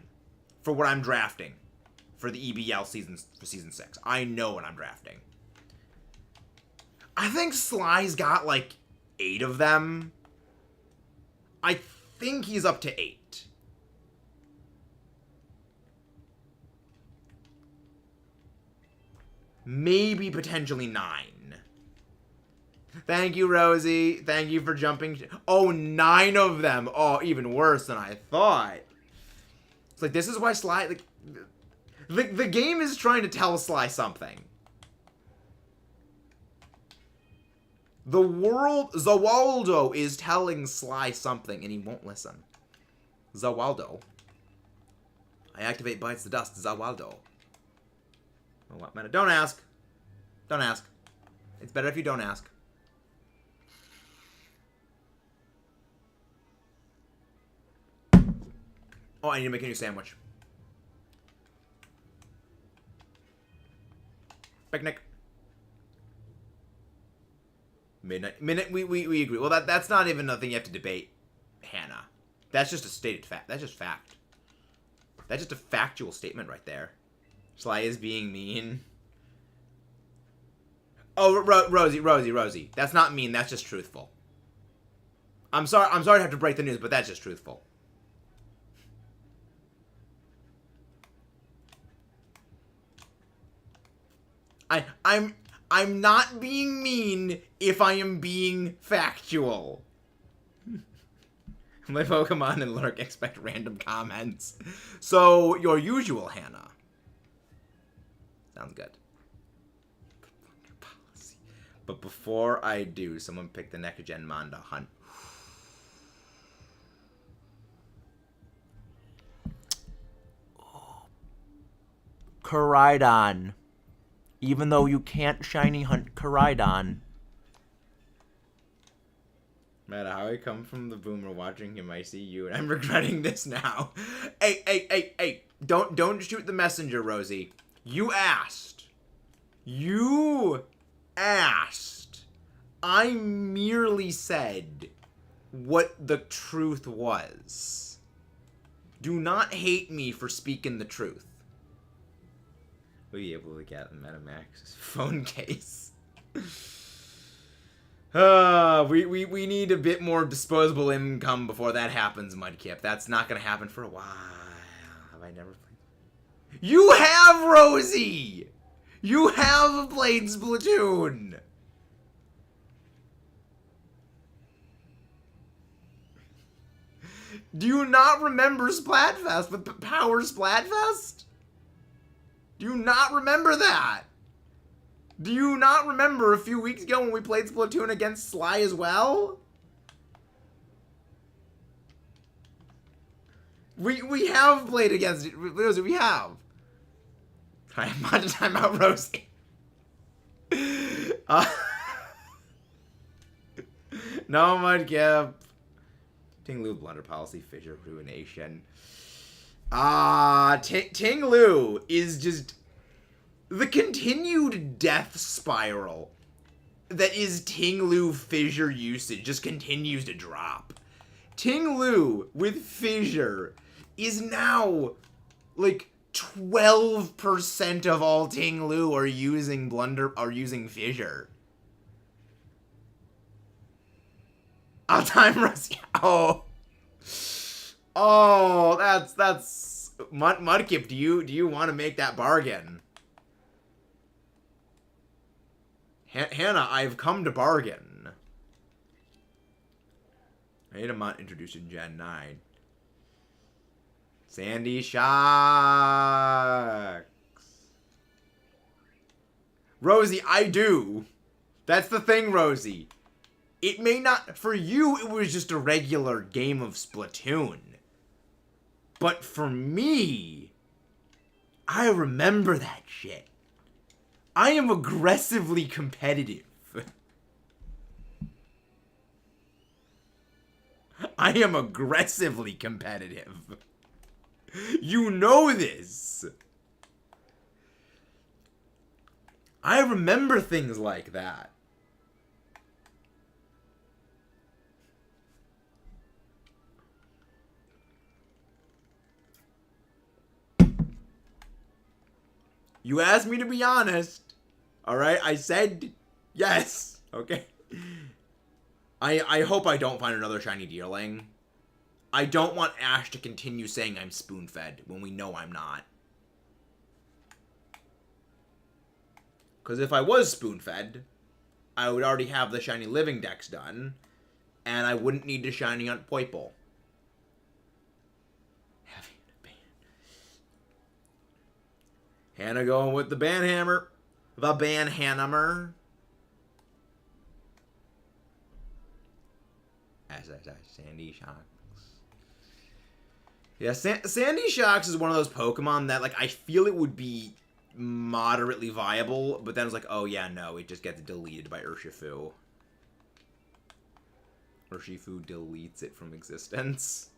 for what I'm drafting for the EBL season 6. I know what I'm drafting. I think Sly's got like 8 of them. I think he's up to 8. Maybe potentially 9. Thank you, Rosie. Thank you for jumping. Oh, 9 of them. Oh, even worse than I thought. It's like, this is why Sly... Like, the game is trying to tell Sly something. The world... Zawaldo is telling Sly something, and he won't listen. Zawaldo. I activate Bites the Dust. Zawaldo. Oh, what matter? Don't ask. Don't ask. It's better if you don't ask. Oh, I need to make a new sandwich. Picnic. Midnight. We agree. Well, that's not even nothing you have to debate, Hannah. That's just a stated fact. That's just fact. That's just a factual statement right there. Sly is being mean. Oh, Rosie. That's not mean. That's just truthful. I'm sorry to have to break the news, but that's just truthful. I'm not being mean if I am being factual. My Pokemon and Lurk expect random comments. So, your usual, Hannah. Sounds good. But before I do, someone pick the next gen Mon to hunt. Koraidon. Even though you can't shiny hunt Koraidon. Matt, how I come from the boomer watching him, I see you, and I'm regretting this now. Hey. Don't shoot the messenger, Rosie. You asked. You asked. I merely said what the truth was. Do not hate me for speaking the truth. We'll be able to look at MetaMax's phone case. We need a bit more disposable income before that happens, Mudkip. That's not gonna happen for a while. Have I never played? You have, Rosie! You have played Splatoon! Do you not remember Splatfest with Power Splatfest? Do you not remember that? Do you not remember a few weeks ago when we played Splatoon against Sly as well? We have played against Rosie. We have. Time out, Rosie. No Mudkip. Ting-Lu blunder policy, fissure, ruination. Ting-Lu is just the continued death spiral that is Ting-Lu fissure usage just continues to drop. Ting-Lu with fissure is now like 12% of all Ting-Lu are using fissure. All-time Rusty. Oh, that's Mudkip. Do you want to make that bargain? Hannah, I've come to bargain. I need a mod introduced in Gen 9. Sandy Shocks. Rosie, I do. That's the thing, Rosie. It may not... For you, it was just a regular game of Splatoon. But for me, I remember that shit. I am aggressively competitive. I am aggressively competitive. You know this. I remember things like that. You asked me to be honest. Alright, I said yes. Okay. I hope I don't find another shiny Deerling. I don't want Ash to continue saying I'm spoon-fed when we know I'm not. Because if I was spoon-fed, I would already have the shiny living dex done, and I wouldn't need to shiny hunt Poiple. Hannah going with the Banhammer. The Banhammer. Sandy Shocks. Yeah, Sandy Shocks is one of those Pokemon that, like, I feel it would be moderately viable, but then it's like, oh yeah, no, it just gets deleted by Urshifu. Urshifu deletes it from existence.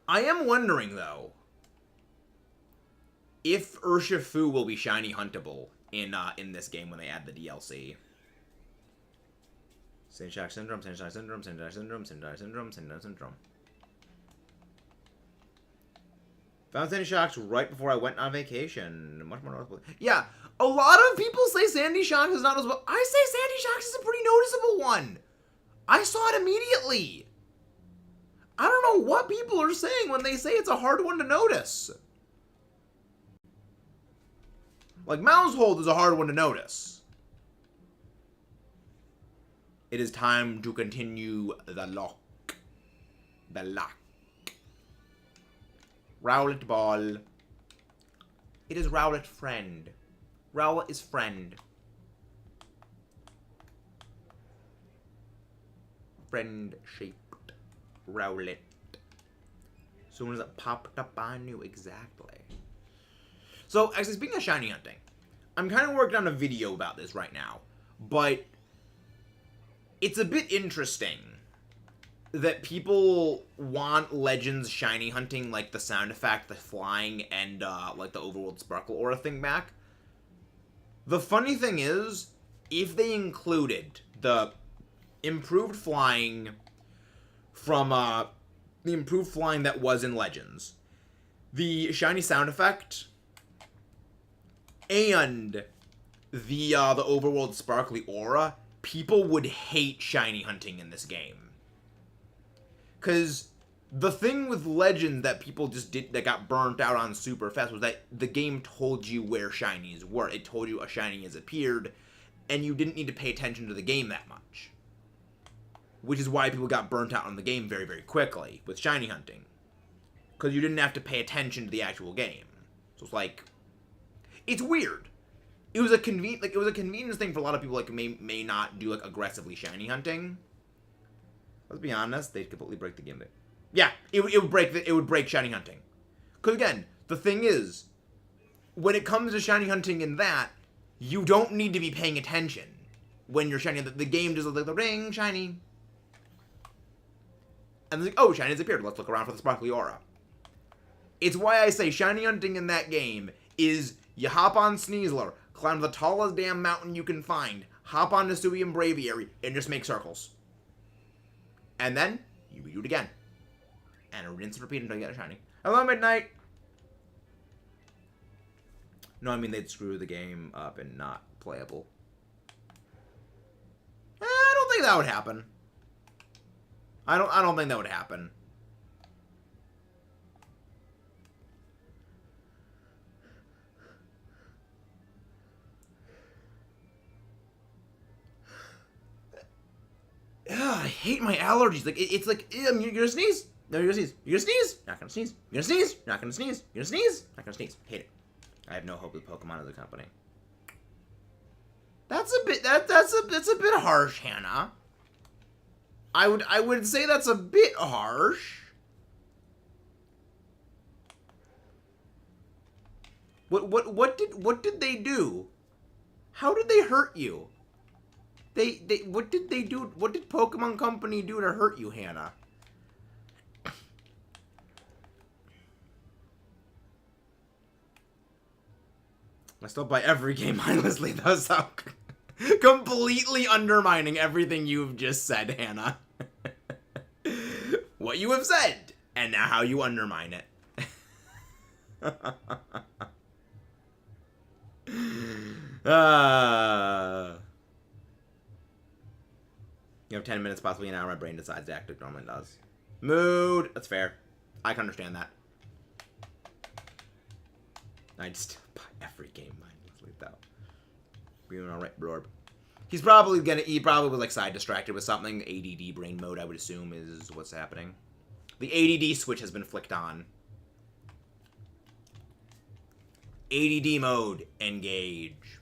I am wondering, though, if Urshifu will be shiny huntable in this game when they add the DLC. Sandy Shock Syndrome, Sandy Shock Syndrome, Sandy Shock Syndrome, Sandy Shock Syndrome, Sandy Shock Syndrome. Found Sandy Shocks right before I went on vacation. Much more noticeable. Yeah, a lot of people say Sandy Shocks is not noticeable. I say Sandy Shocks is a pretty noticeable one. I saw it immediately. I don't know what people are saying when they say it's a hard one to notice. Like, Mousehold is a hard one to notice. It is time to continue the lock. The lock. Rowlet Ball. It is Rowlet Friend. Rowlet is friend. Friend-shaped Rowlet. As soon as it popped up on you, exactly. So, actually, speaking of shiny hunting, I'm kind of working on a video about this right now, but it's a bit interesting that people want Legends shiny hunting, like the sound effect, the flying, and like the overworld sparkle aura thing back. The funny thing is, if they included the improved flying from the improved flying that was in Legends, the shiny sound effect, and the overworld sparkly aura, people would hate shiny hunting in this game. Because the thing with Legends that people just did, that got burnt out on super fast, was that the game told you where shinies were. It told you a shiny has appeared, and you didn't need to pay attention to the game that much. Which is why people got burnt out on the game very, very quickly with shiny hunting. Because you didn't have to pay attention to the actual game. So it's like, it's weird. It was a convenience thing for a lot of people, like, may not do, like, aggressively shiny hunting. Let's be honest, they'd completely break the game. Yeah, it would break shiny hunting. Because again, the thing is, when it comes to shiny hunting in that, you don't need to be paying attention when you're shiny. The game just looks like the ring, shiny. And it's like, oh, shiny has appeared. Let's look around for the sparkly aura. It's why I say shiny hunting in that game is you hop on Sneasler, climb the tallest damn mountain you can find, hop on Nasuian Braviary, and just make circles. And then, you do it again. And rinse and repeat until you get a shiny. Hello, Midnight! No, I mean they'd screw the game up and not playable. I don't think that would happen. I don't think that would happen. Ugh, I hate my allergies. Like it's like you're gonna sneeze. No, you're gonna sneeze. You're gonna sneeze. Not gonna sneeze. You're gonna sneeze. Not gonna sneeze. You're gonna sneeze. Not gonna sneeze. Hate it. I have no hope with Pokemon as a company. That's a bit that's a bit harsh, Hannah. I would say that's a bit harsh. What did they do? How did they hurt you? What did they do? What did Pokemon Company do to hurt you, Hannah? I still buy every game mindlessly, though, so completely undermining everything you've just said, Hannah. What you have said, and now how you undermine it. You have 10 minutes, possibly an hour, my brain decides to act like it normally does. Mood! That's fair. I can understand that. I'd still buy every game mindlessly, though. Being alright, Brorb. He probably was like side distracted with something. ADD brain mode, I would assume, is what's happening. The ADD switch has been flicked on. ADD mode, engage.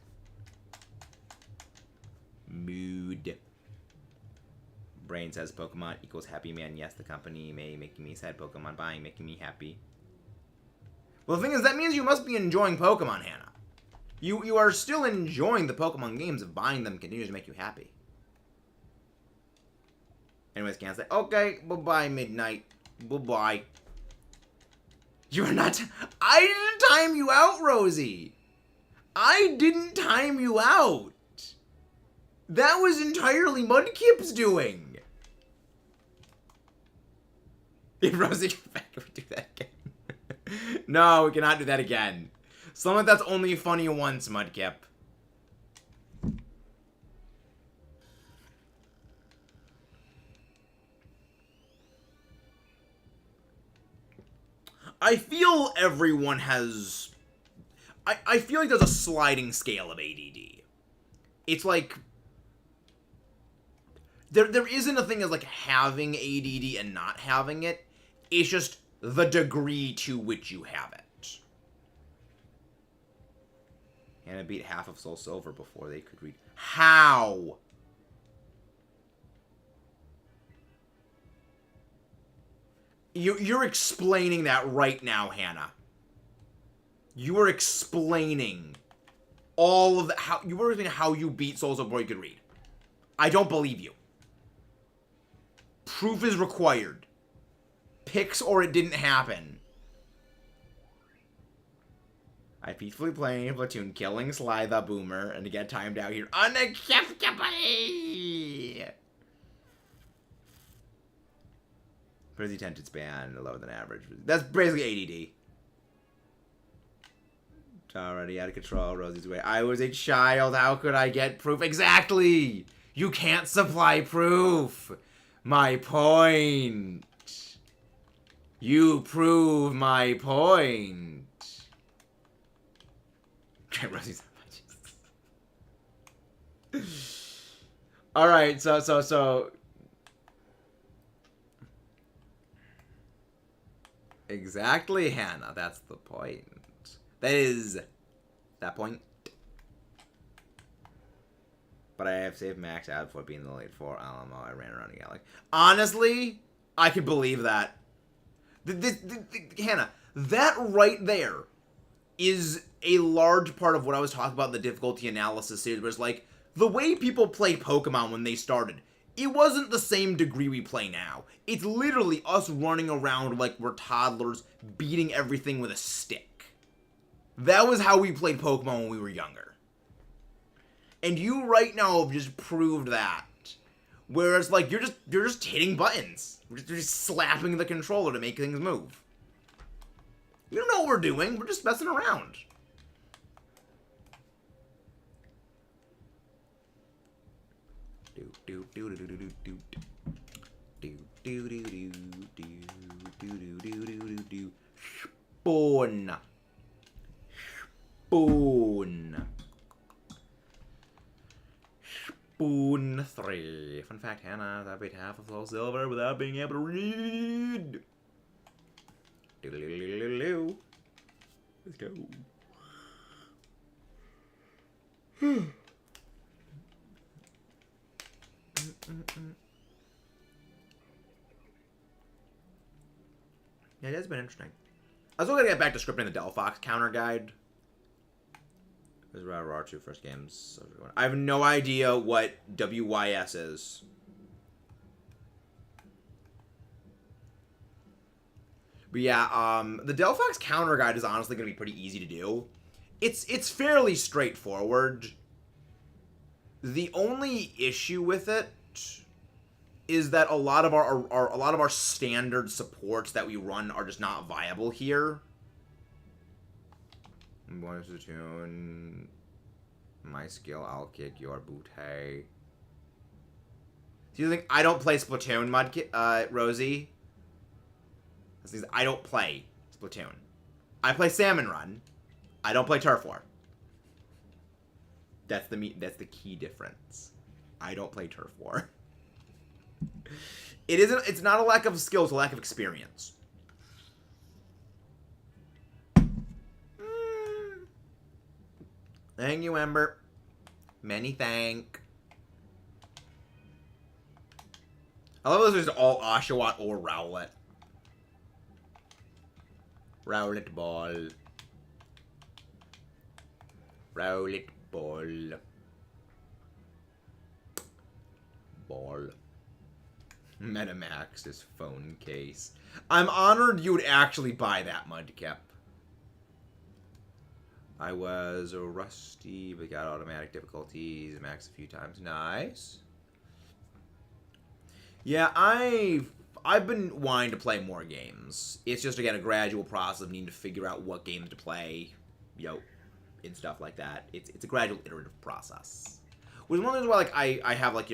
Mood. Brain says Pokemon equals happy man. Yes, the company may make me sad. Pokemon buying, making me happy. Well, the thing is, that means you must be enjoying Pokemon, Hannah. You are still enjoying the Pokemon games if buying them continues to make you happy. Anyways, can't say, okay, bye-bye, Midnight. Bye-bye. You are not... I didn't time you out, Rosie. I didn't time you out. That was entirely Mudkip's doing. If Rosie gets back, can we do that again? No, we cannot do that again. Something that's only funny once, Mudkip. I feel everyone has... I feel like there's a sliding scale of ADD. It's like... There isn't a thing as like having ADD and not having it. It's just the degree to which you have it. Hannah beat half of Soul Silver before they could read. How? You're explaining that right now, Hannah. You are explaining all of the you were explaining how you beat Soul Silver before you could read. I don't believe you. Proof is required. Pics or it didn't happen. I peacefully playing a platoon, killing Sly the Boomer, and to get timed out here unacceptably. Pretty attention span lower than average. That's basically ADD. Already out of control, Rosie's way. I was a child. How could I get proof? Exactly. You can't supply proof. My point. You prove my point. Rosie's Alright, so exactly, Hannah, that's the point. That is that point. But I have saved max out for being the late 4 Alamo. I ran around again. Like, honestly, I could believe that. Hannah, That right there is a large part of what I was talking about in the difficulty analysis series, where it's like, the way people played Pokemon when they started, it wasn't the same degree we play now. It's literally us running around like we're toddlers, beating everything with a stick. That was how we played Pokemon when we were younger. And you right now have just proved that. Whereas, like, you're just hitting buttons. You're just slapping the controller to make things move. We don't know what we're doing. We're just messing around. Spoon. Spoon. Spoon 3. Fun fact, Hannah, that paid half of Soul Silver without being able to read. Let's go. Yeah, it has been interesting. I was going to get back to scripting the Delphox counter guide. This is our 2 first games. I have no idea what WYS is. But yeah, the Delphox counter guide is honestly going to be pretty easy to do. It's fairly straightforward. The only issue with it is that a lot of our standard supports that we run are just not viable here. What is the tune? My skill, I'll kick your booty. Do you think I don't play Splatoon, Rosie? I don't play Splatoon. I play Salmon Run. I don't play Turf War. That's the key difference. I don't play Turf War. It's not a lack of skill, it's a lack of experience. Thank you, Ember. Many thank. I love this is all Oshawott or Rowlet. Rowlet ball. Rowlet ball. Ball. MetaMax's phone case. I'm honored you would actually buy that, Mudkip. I was rusty, but got automatic difficulties. Max a few times. Nice. Yeah, I've been wanting to play more games. It's just, again, a gradual process of needing to figure out what games to play, and stuff like that. It's a gradual, iterative process. Which is one of the reasons why, I have, a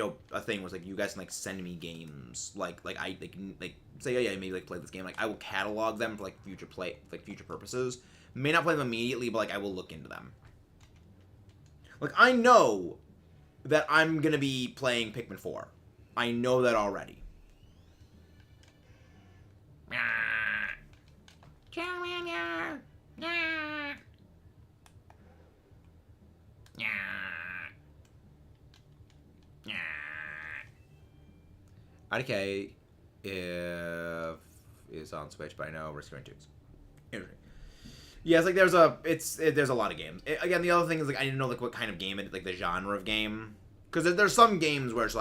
thing where it's, you guys can, send me games. Say, oh, yeah, maybe, play this game. I will catalog them for, future purposes. May not play them immediately, but, I will look into them. I know that I'm gonna be playing Pikmin 4. I know that already. IDK if is on Switch, but I know we're screen twos. Yeah, it's there's a lot of games. Again, the other thing is I didn't know what kind of game it, the genre of game, because there's some games where it's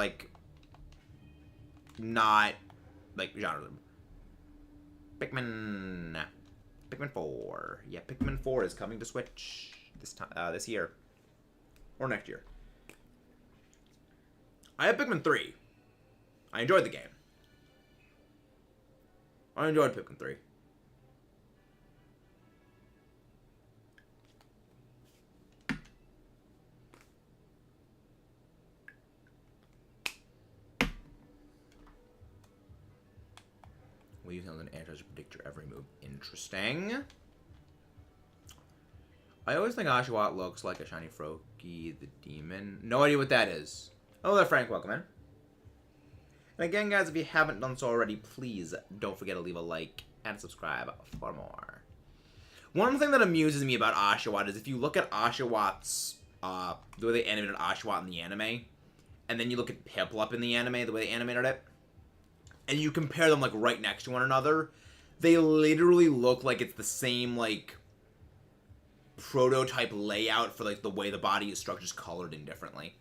not genre. Pikmin 4. Yeah, Pikmin 4 is coming to Switch this year or next year. I have Pikmin 3. I enjoyed the game. I enjoyed Pikmin 3. We use an answer to predict your every move. Interesting. I always think Oshawott looks like a shiny Froakie the Demon. No idea what that is. Hello there, Frank. Welcome in. And again, guys, if you haven't done so already, please don't forget to leave a like and subscribe for more. One thing that amuses me about Oshawott is if you look at Oshawott's, the way they animated Oshawott in the anime, and then you look at Piplup in the anime, the way they animated it, and you compare them, right next to one another, They literally look like it's the same, like, prototype layout for, like, the way the body is structured, just colored in differently.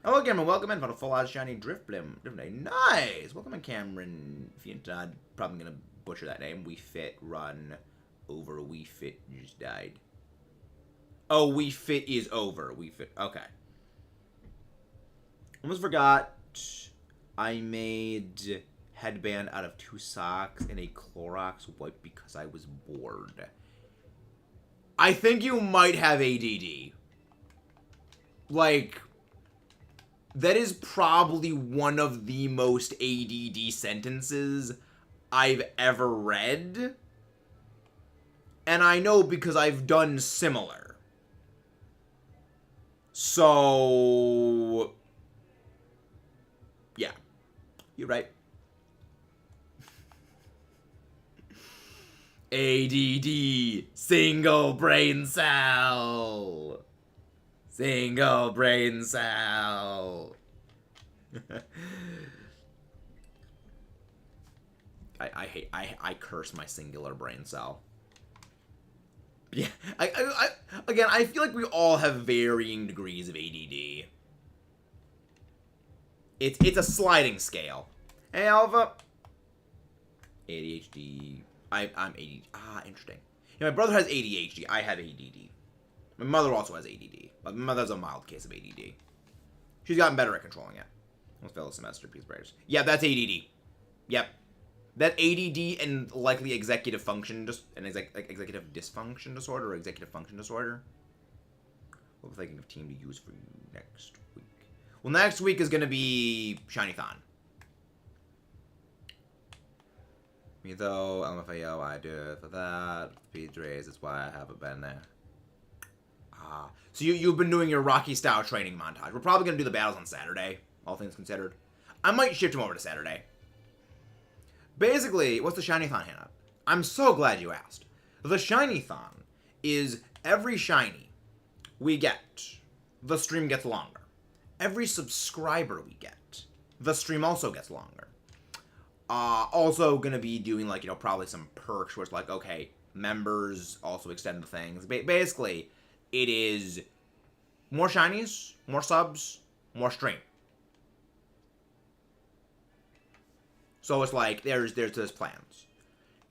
Hello, Cameron. Welcome in for the full-out shiny Drift Blim. Nice! Welcome in, Cameron. I'm probably going to butcher that name. We Fit, run, over. We Fit just died. Oh, We Fit is over. We Fit. Okay. Almost forgot. I made headband out of 2 socks and a Clorox wipe because I was bored. I think you might have ADD. Like, that is probably one of the most ADD sentences I've ever read. And I know because I've done similar. So, yeah. You're right. ADD, single brain cell. Single brain cell. I curse my singular brain cell. Yeah, again, I feel like we all have varying degrees of ADD. It's a sliding scale. Hey, Alpha. ADHD. I'm ADD. Ah, interesting. Yeah, my brother has ADHD. I have ADD. My mother also has ADD. But my mother has a mild case of ADD. She's gotten better at controlling it. Almost failed a semester, peace prayers. Yeah, that's ADD. Yep. That ADD and likely executive function, just an executive dysfunction disorder or executive function disorder. What we're thinking of team to use for you next week. Well, next week is going to be Shiny-thon. Me though, LMFAO, I do it for that. Speed race, that's why I haven't been there. Ah, so you've been doing your Rocky style training montage. We're probably gonna do the battles on Saturday, all things considered. I might shift him over to Saturday. Basically, what's the Shiny-thon, Hannah? I'm so glad you asked. The Shiny-thon is every shiny we get, the stream gets longer. Every subscriber we get, the stream also gets longer. Also gonna be doing, like, you know, probably some perks where it's like, okay, members also extend the things. Basically, it is more shinies, more subs, more stream. So it's like, there's plans.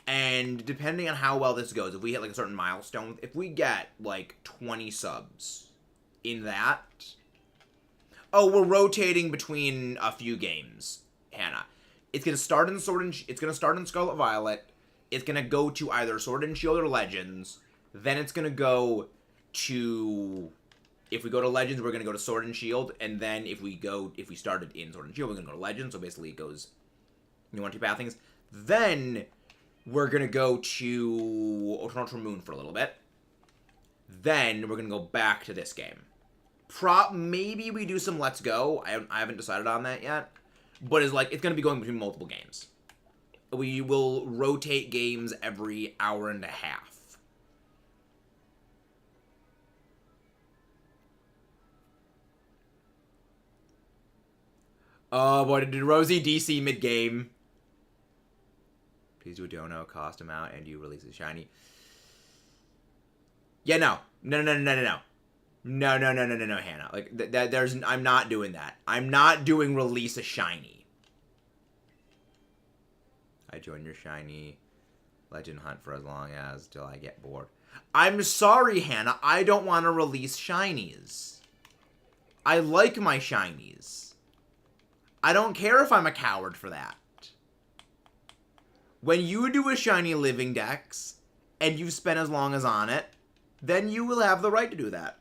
And depending on how well this goes, if we hit, like, a certain milestone, if we get, like, 20 subs in that... Oh, we're rotating between a few games, Hannah. It's gonna start in Scarlet Violet. It's gonna go to either Sword and Shield or Legends. Then it's gonna go to, if we go to Legends, we're gonna go to Sword and Shield. And then if we started in Sword and Shield, we're gonna go to Legends. So basically, it goes, you want 2 path things. Then we're gonna go to Ultra Moon for a little bit. Then we're gonna go back to this game. Maybe we do some Let's Go. I haven't decided on that yet. But it's like, it's going to be going between multiple games. We will rotate games every hour and a half. Oh boy, did Rosie DC mid-game. Please do a dono, cost him out, and you release a shiny. Yeah, no, Hannah. Like, I'm not doing that. I'm not doing release a shiny. I join your shiny legend hunt for as long as till I get bored. I'm sorry, Hannah. I don't want to release shinies. I like my shinies. I don't care if I'm a coward for that. When you do a shiny living dex, and you've spent as long as on it, then you will have the right to do that.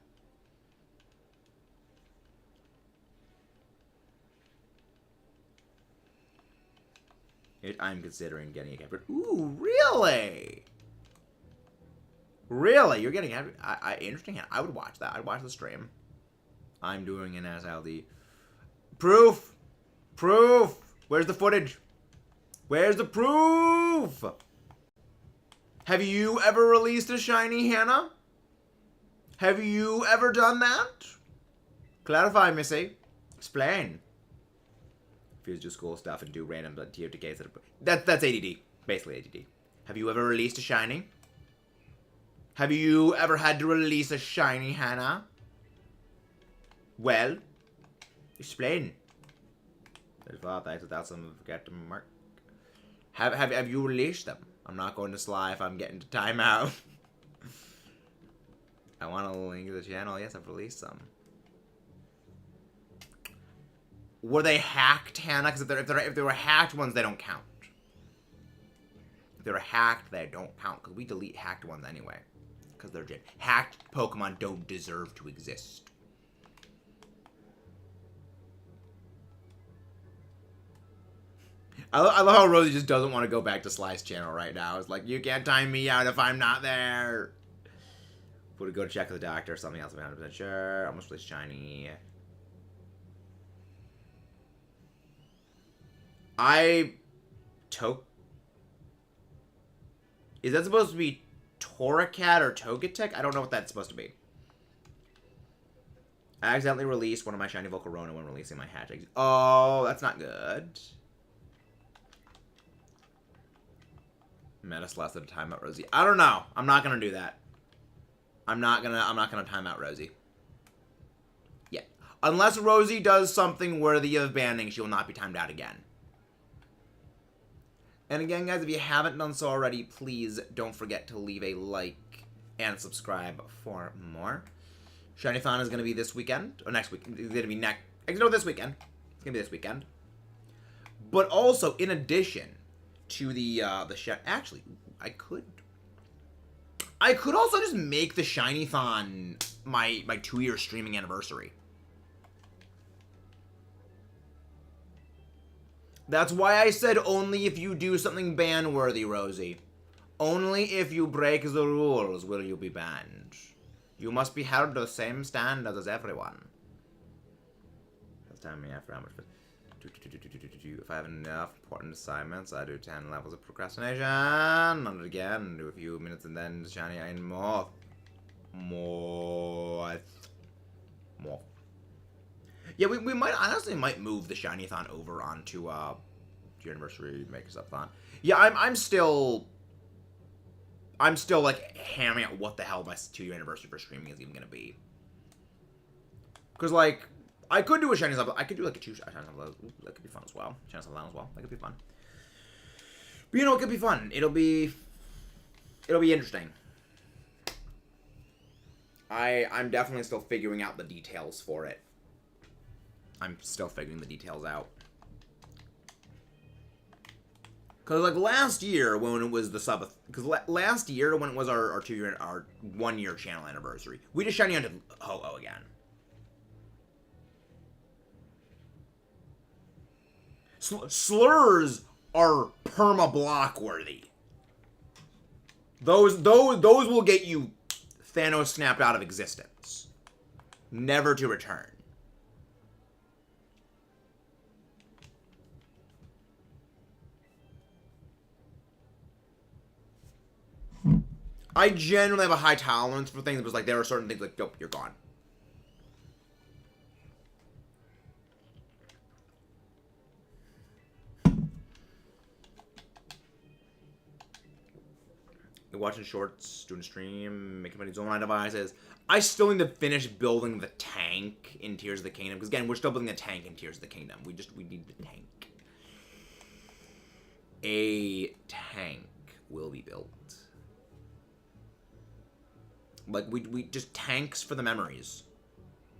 I'm considering getting a capper. Ooh, really? Really? You're getting a interesting hand. I would watch that. I'd watch the stream. I'm doing an SLD. Proof! Proof! Where's the footage? Where's the proof? Have you ever released a shiny, Hannah? Have you ever done that? Clarify, Missy. Explain. Fuse do school stuff and do random TOTKs. That's ADD. Basically ADD. Have you ever released a shiny? Have you ever had to release a shiny, Hannah? Well, explain. Thanks without some forget to mark. Have you released them? I'm not going to Sly if I'm getting to timeout. I want to link to the channel. Yes, I've released some. Were they hacked, Hannah? Because if they were hacked ones, they don't count. If they were hacked, they don't count. Because we delete hacked ones anyway. Because they're just hacked Pokemon don't deserve to exist. I love how Rosie just doesn't want to go back to Sly's channel right now. It's like, you can't time me out if I'm not there. Would it go to check with the doctor or something else? I'm 100% sure. Almost released shiny. Is that supposed to be Torracat or Togetic? I don't know what that's supposed to be. I accidentally released one of my shiny Volcarona when releasing my hatch. Oh, that's not good. Menace less than a timeout, Rosie. I don't know. I'm not gonna do that. I'm not gonna time out Rosie. Yeah. Unless Rosie does something worthy of banning, she will not be timed out again. And again, guys, if you haven't done so already, please don't forget to leave a like and subscribe for more. Shiny-thon is going to be this weekend. Or next week. It's going to be next... No, this weekend. It's going to be this weekend. But also, in addition to the actually, I could also just make the Shiny-thon my 2-year streaming anniversary. That's why I said only if you do something ban-worthy, Rosie. Only if you break the rules will you be banned. You must be held to the same standards as everyone. That's time me after how much... If I have enough important assignments, I do 10 levels of procrastination. Not again. Do a few minutes and then shiny and more. Yeah, we might honestly move the Shiny-thon over onto your anniversary Makers-up-thon. Yeah, I'm still like hammering out what the hell my 2-year anniversary for streaming is even gonna be. Cause like I could do a Shiny Sub. I could do like a 2 Shiny Sub. That could be fun as well. Shiny Sub as well. That could be fun. But you know, it could be fun. It'll be interesting. I'm definitely still figuring out the details for it. I'm still figuring the details out. Cause like last year when it was the last year when it was our 1-year channel anniversary, we just shiny onto Ho-Oh again. Slurs are perma-block worthy. Those will get you Thanos snapped out of existence, never to return. I generally have a high tolerance for things, but like there are certain things like, nope, you're gone. You're watching shorts, doing a stream, making money on my devices. I still need to finish building the tank in Tears of the Kingdom. Because again, we're still building a tank in Tears of the Kingdom. We need the tank. A tank will be built. Like, we just tanks for the memories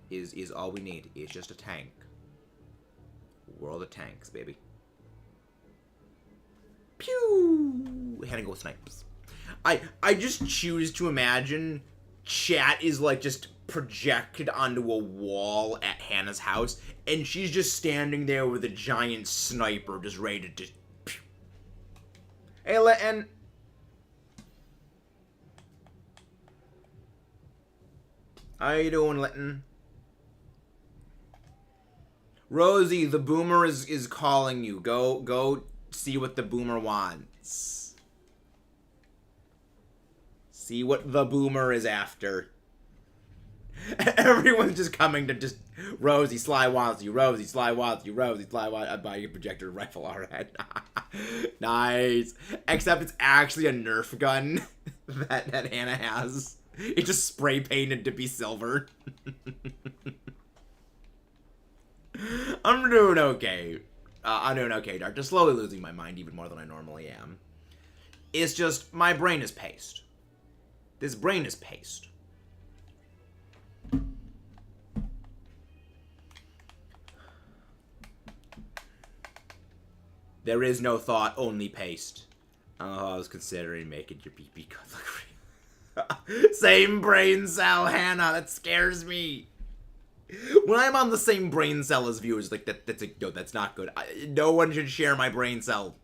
is all we need. It's just a tank. World of tanks, baby. Pew! Had to go snipes. I just choose to imagine chat is like just projected onto a wall at Hannah's house, and she's just standing there with a giant sniper just ready to just... Pew. Hey, and... How you doing, Litton? Rosie, the boomer is calling you. Go see what the boomer wants. See what the boomer is after. Everyone's just coming to just Rosie, Sly wants you, Rosie, Sly wants you, Rosie, Sly wants. I'm buying a projector rifle, alright. Nice. Except it's actually a Nerf gun that Hannah has. It's just spray painted to be silver. I'm doing okay. I'm doing okay, Dark. Just slowly losing my mind even more than I normally am. It's just, my brain is paste. This brain is paste. There is no thought, only paste. Oh, I was considering making your BB gun look real. Same brain cell, Hannah. That scares me. When I'm on the same brain cell as viewers, like that's not good. No one should share my brain cell.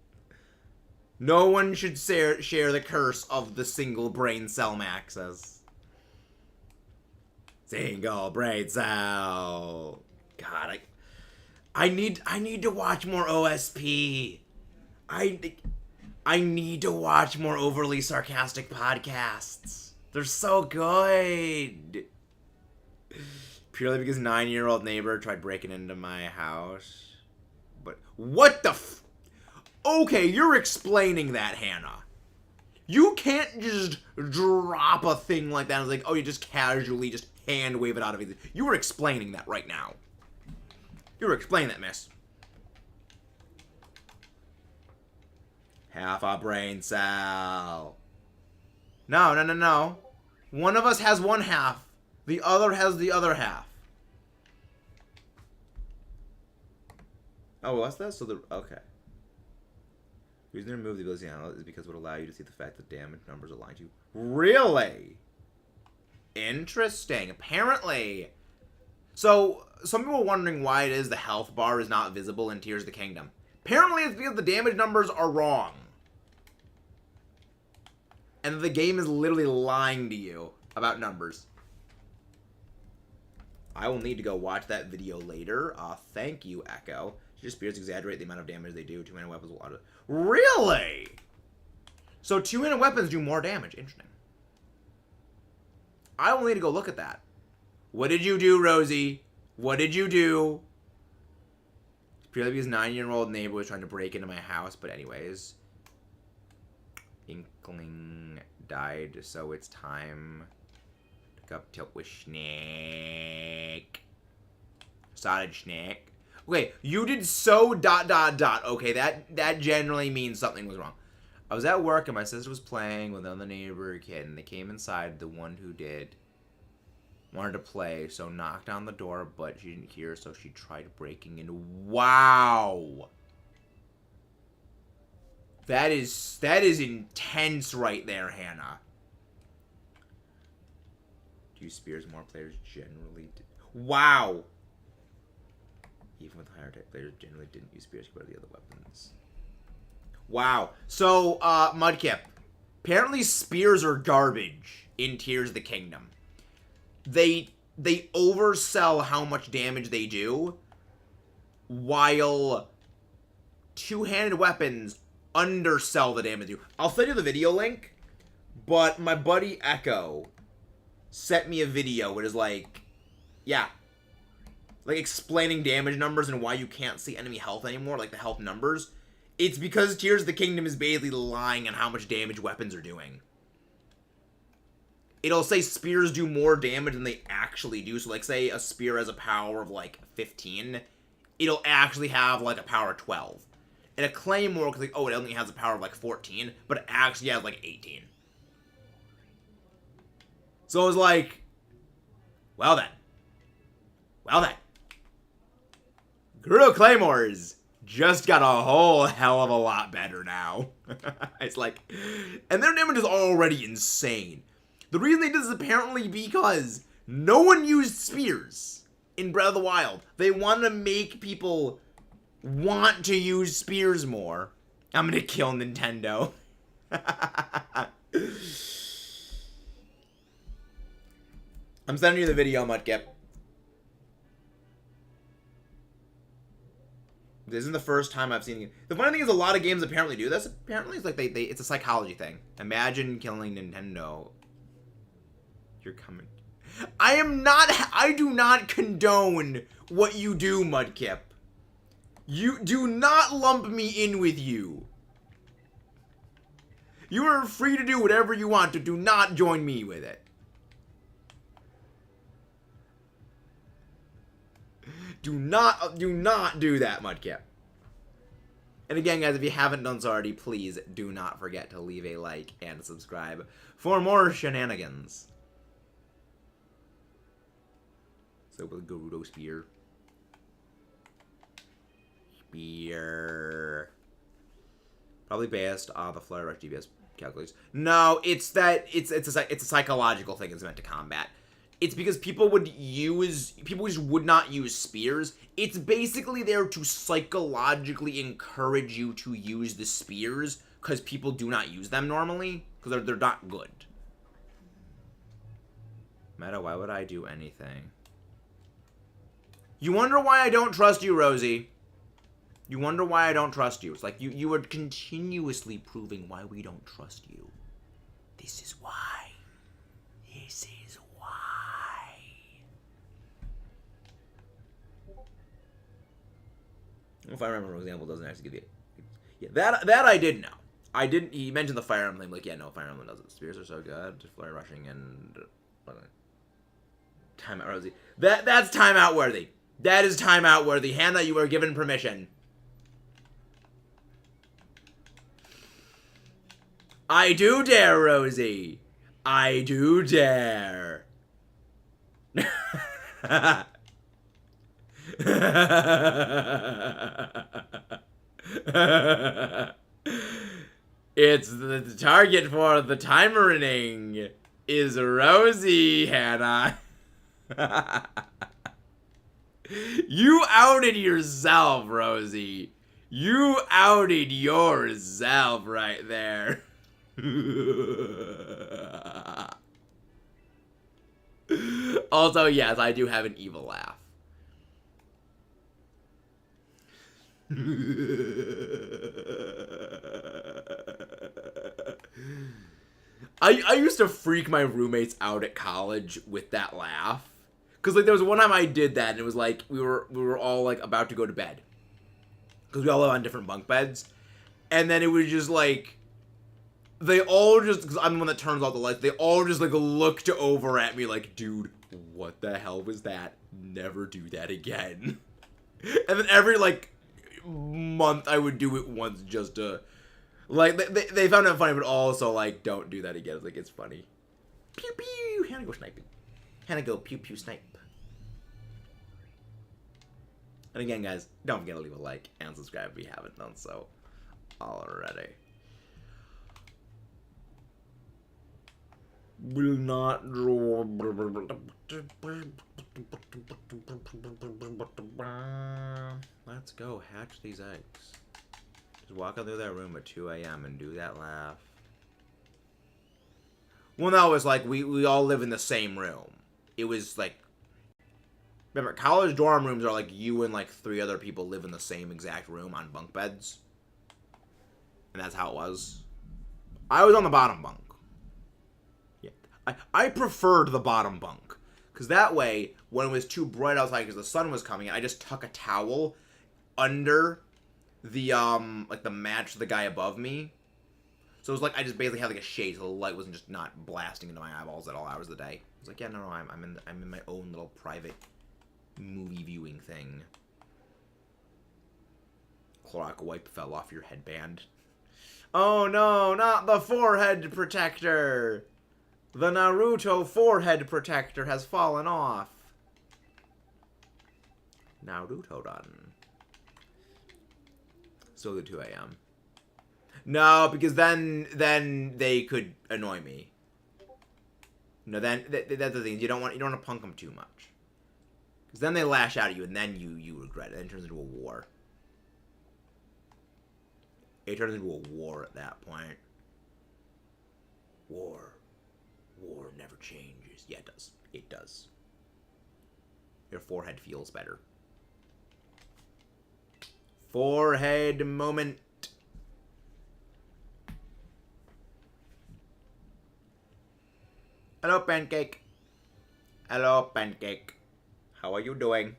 No one should share the curse of the single brain cell maxes. Single brain cell. God, I need to watch more OSP. I need to watch more overly sarcastic podcasts. They're so good. Purely because 9-year-old neighbor tried breaking into my house. But what the Okay, you're explaining that, Hannah. You can't just drop a thing like that. It's like, oh, you just casually just hand wave it out of it. You were explaining that right now. You were explaining that, miss. Half a brain cell. No. One of us has one half. The other has the other half. Oh, what's that? Okay. The reason to remove the ability to analyze is because it would allow you to see the fact that damage numbers align to you. Really? Interesting. Apparently. So, some people are wondering why it is the health bar is not visible in Tears of the Kingdom. Apparently it's because the damage numbers are wrong. And the game is literally lying to you about numbers. I will need to go watch that video later. Thank you, Echo. Your spears exaggerate the amount of damage they do. Two-handed weapons will auto. Really? So two-handed weapons do more damage. Interesting. I will need to go look at that. What did you do, Rosie? What did you do? Purely because 9-year-old neighbor was trying to break into my house. But anyways. Inkling died, so it's time to go up tilt with Snake. Started Snake. Okay, you did so ... Okay, that generally means something was wrong. I was at work and my sister was playing with another neighbor kid, and they came inside. The one who did wanted to play, so knocked on the door, but she didn't hear, so she tried breaking in. Wow. That is intense right there, Hannah. Do you spears more players generally do? Wow. Even with higher tech players generally didn't use spears compared to the other weapons. Wow. So, Mudkip. Apparently spears are garbage in Tears of the Kingdom. They oversell how much damage they do, while two-handed weapons undersell the damage they do. I'll send you the video link, but my buddy Echo sent me a video where it's like, yeah, like explaining damage numbers and why you can't see enemy health anymore, like the health numbers. It's because Tears of the Kingdom is basically lying on how much damage weapons are doing. It'll say spears do more damage than they actually do. So, like, say a spear has a power of, like, 15. It'll actually have, like, a power of 12. And a claymore, like, oh, it only has a power of, like, 14. But it actually has, like, 18. So, it was like, well then. Guerrilla claymores just got a whole hell of a lot better now. It's like, and their damage is already insane. The reason they did this is apparently because no one used spears in Breath of the Wild. They want to make people want to use spears more. I'm gonna kill Nintendo. I'm sending you the video, Mudkip. This isn't the first time I've seen it. The funny thing is a lot of games apparently do this. Apparently it's like it's a psychology thing. Imagine killing Nintendo. You're coming. I do not condone what you do, Mudkip. You do not lump me in with you. You are free to do whatever you want, but do not join me with it. Do not do that, Mudkip. And again, guys, if you haven't done so already, please do not forget to leave a like and subscribe for more shenanigans. So with Gerudo Spear. Probably based on the Flare Rush DPS calculators. No, it's a psychological thing it's meant to combat. It's because people just would not use spears. It's basically there to psychologically encourage you to use the spears because people do not use them normally because they're not good. Meta, why would I do anything? You wonder why I don't trust you, Rosie. You wonder why I don't trust you. It's like you are continuously proving why we don't trust you. This is why. This is why. If I remember, an example doesn't actually give you. Yeah, that I did know. I didn't. He mentioned the Fire Emblem. Like, yeah, no, Fire Emblem doesn't. Spears are so good. Flare rushing and timeout, Rosie. That's timeout worthy. That is timeout worthy. Hannah, you are given permission. I do dare, Rosie. I do dare. It's the target for the timering is Rosie, Hannah. You outed yourself, Rosie. You outed yourself right there. Also, yes, I do have an evil laugh. I used to freak my roommates out at college with that laugh. Cause like there was one time I did that and it was like we were all like about to go to bed. Cause we all live on different bunk beds. And then it was just like they all just, cause I'm the one that turns off the lights, they all just like looked over at me like, dude, what the hell was that? Never do that again. And then every like month I would do it once just to like they found it funny, but also like don't do that again. It's like it's funny. Pew pew, Hannah go sniping. Hannah go pew pew snipe. And again, guys, don't forget to leave a like and subscribe if you haven't done so already. Will not draw. Let's go hatch these eggs. Just walk out through that room at 2 a.m. and do that laugh. Well, no, it's like we all live in the same room. It was like, remember, college dorm rooms are like you and like 3 other people live in the same exact room on bunk beds. And that's how it was. I was on the bottom bunk. Yeah, I preferred the bottom bunk. Because that way, when it was too bright outside because the sun was coming, I just tuck a towel under the, like the match of the guy above me. So it was like I just basically had like a shade so the light wasn't just not blasting into my eyeballs at all hours of the day. I was like, yeah, no, I'm in my own little private movie viewing thing. Clock wipe fell off your headband. Oh no, not the forehead protector! The Naruto forehead protector has fallen off. Naruto done. Still at 2 a.m. No, because then they could annoy me. No, then that's the thing. You don't want to punk them too much. Because then they lash out at you, and then you regret it. Then it turns into a war. It turns into a war at that point. War never changes. Yeah, it does. It does. Your forehead feels better. Forehead moment. Hello, Pancake. Hello, Pancake. How are you doing?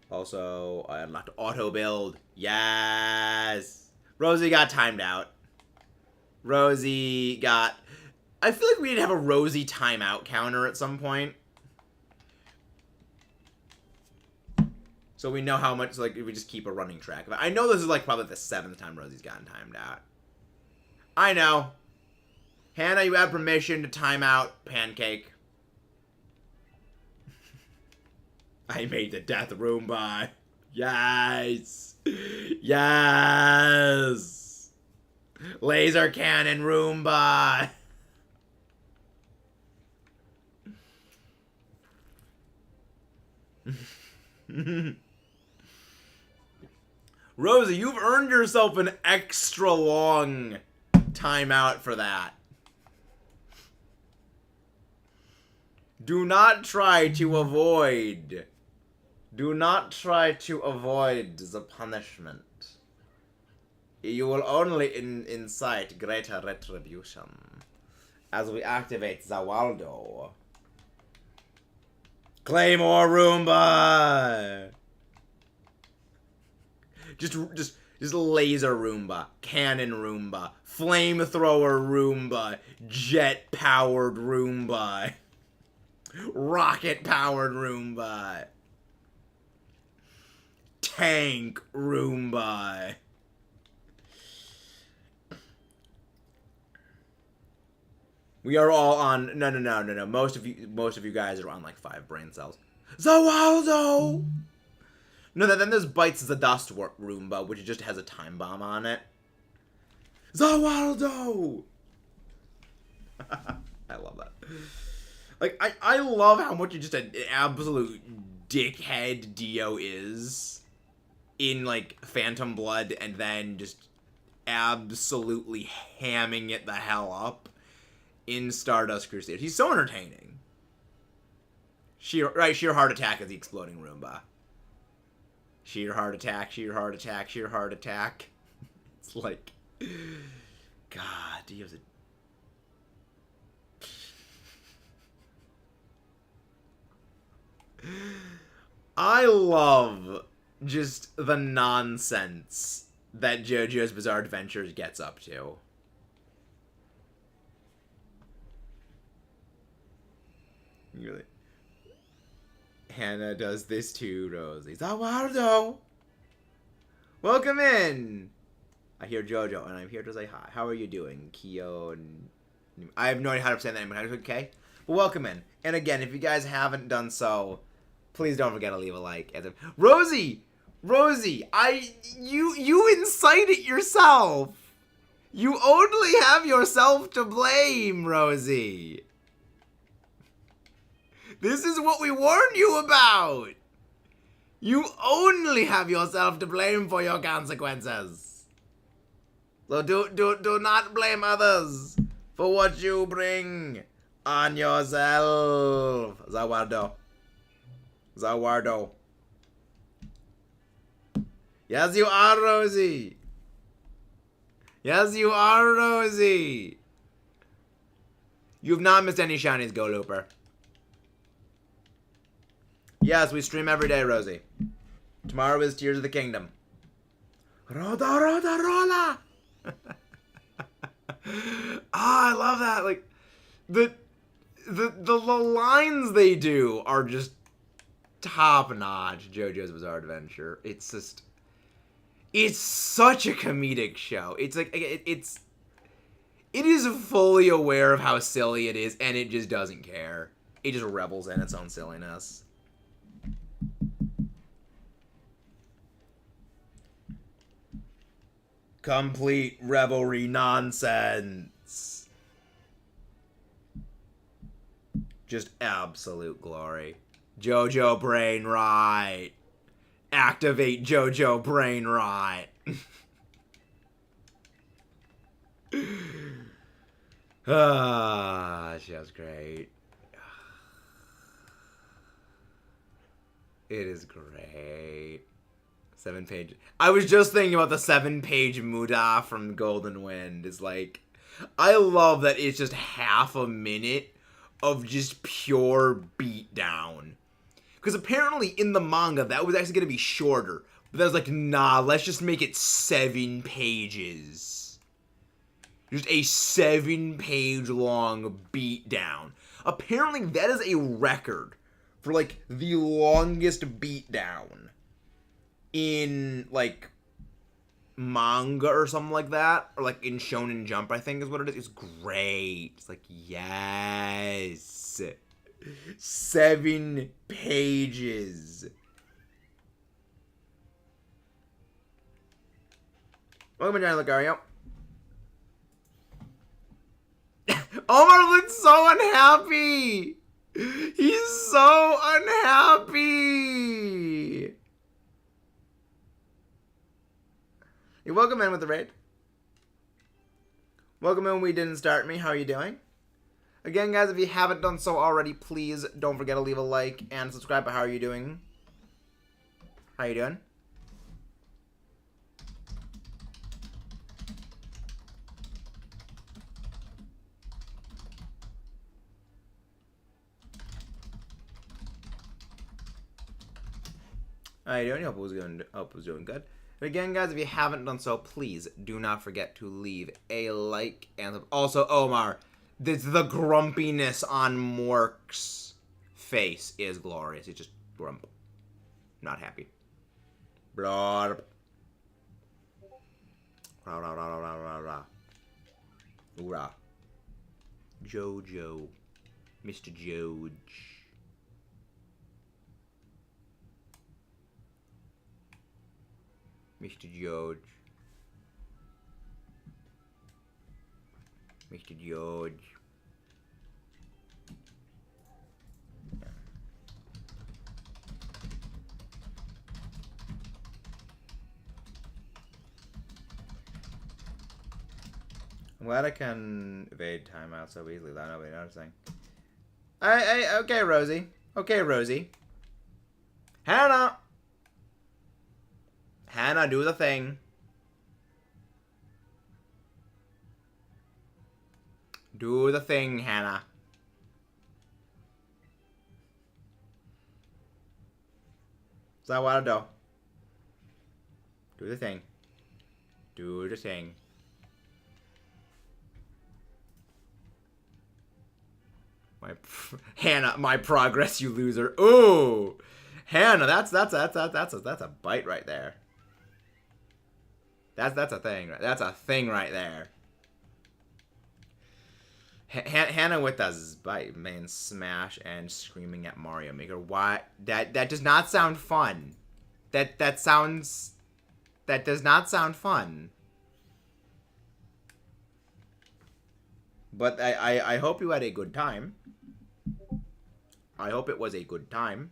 Also, I unlocked auto build. Yes! Rosie got timed out. Rosie got... I feel like we need to have a Rosie timeout counter at some point. So we know how much, like, if we just keep a running track of it. I know this is, like, probably the 7th time Rosie's gotten timed out. I know. Hannah, you have permission to time out Pancake. I made the death Roomba. Yes. Yes. Laser cannon Roomba. Rosie, you've earned yourself an extra long timeout for that. Do not try to avoid. Do not try to avoid the punishment. You will only incite greater retribution. As we activate Zawaldo. Claymore Roomba! Just laser Roomba, cannon Roomba, flamethrower Roomba, jet-powered Roomba, rocket-powered Roomba, tank Roomba. We are all on... No. Most of you guys are on, like, 5 brain cells. Zawaldo! No, then there's Bites the Dust Roomba, which just has a time bomb on it. Zawaldo! I love that. Like, I love how much just an absolute dickhead Dio is in, like, Phantom Blood, and then just absolutely hamming it the hell up in Stardust Crusade. He's so entertaining. Sheer heart attack is the exploding Roomba. Sheer heart attack, sheer heart attack, sheer heart attack. It's like, God, Dio's a... I love just the nonsense that JoJo's Bizarre Adventures gets up to. Really? Hannah does this too, Rosie. Zawaldo! Welcome in! I hear JoJo, and I'm here to say hi. How are you doing, Kyo? And I have no idea how to say that name. Okay? But welcome in. And again, if you guys haven't done so, please don't forget to leave a like. Rosie! Rosie! You incite it yourself! You only have yourself to blame, Rosie! This is what we warned you about! You only have yourself to blame for your consequences. So do not blame others for what you bring on yourself. Zawaldo. Yes, you are, Rosie. Yes, you are, Rosie. You've not missed any shinies, Go Looper. Yes, we stream every day, Rosie. Tomorrow is Tears of the Kingdom. Roda, roda, rola! I love that. Like, the lines they do are just top-notch. JoJo's Bizarre Adventure. It's just... It's such a comedic show. It's like, it is fully aware of how silly it is, and it just doesn't care. It just revels in its own silliness. Complete revelry nonsense. Just absolute glory. JoJo Brain Rot. Activate JoJo Brain Rot. Show's great. It is great. 7-page. I was just thinking about the 7-page Muda from Golden Wind. It's like, I love that it's just half a minute of just pure beatdown. Because apparently in the manga, that was actually going to be shorter. But I was like, nah, let's just make it 7 pages. Just a 7-page long beatdown. Apparently that is a record for, like, the longest beatdown in, like, manga or something like that. Or, like, in Shonen Jump, I think is what it is. It's great. It's like, yes. 7 pages. Welcome to Lucario. Omar looks so unhappy. He's so unhappy. You're welcome in with the raid. Welcome in. We didn't start me. How are you doing? Again, guys, if you haven't done so already, please don't forget to leave a like and subscribe. How are you doing? How you doing? How you doing? Hope it was doing good. But again, guys, if you haven't done so, please do not forget to leave a like and also Omar. The grumpiness on Mork's face is glorious. He's just grump. Not happy. Blah. Rah, rah, rah, rah, rah, rah. Hoorah. Jojo. Mr. Joj. Mr. Joj. Mr. Joj. I'm glad I can evade timeout so easily without nobody noticing. Okay, Rosie. Okay, Rosie. Hannah! Hannah, do the thing. Do the thing, Hannah. Is that what I do? Do the thing. Do the thing. Hannah, my progress, you loser. Ooh, Hannah, that's a bite right there. That's a thing. That's a thing right there. Hannah with us bite, main smash and screaming at Mario Maker. Why? That does not sound fun. That does not sound fun. But I hope you had a good time. I hope it was a good time.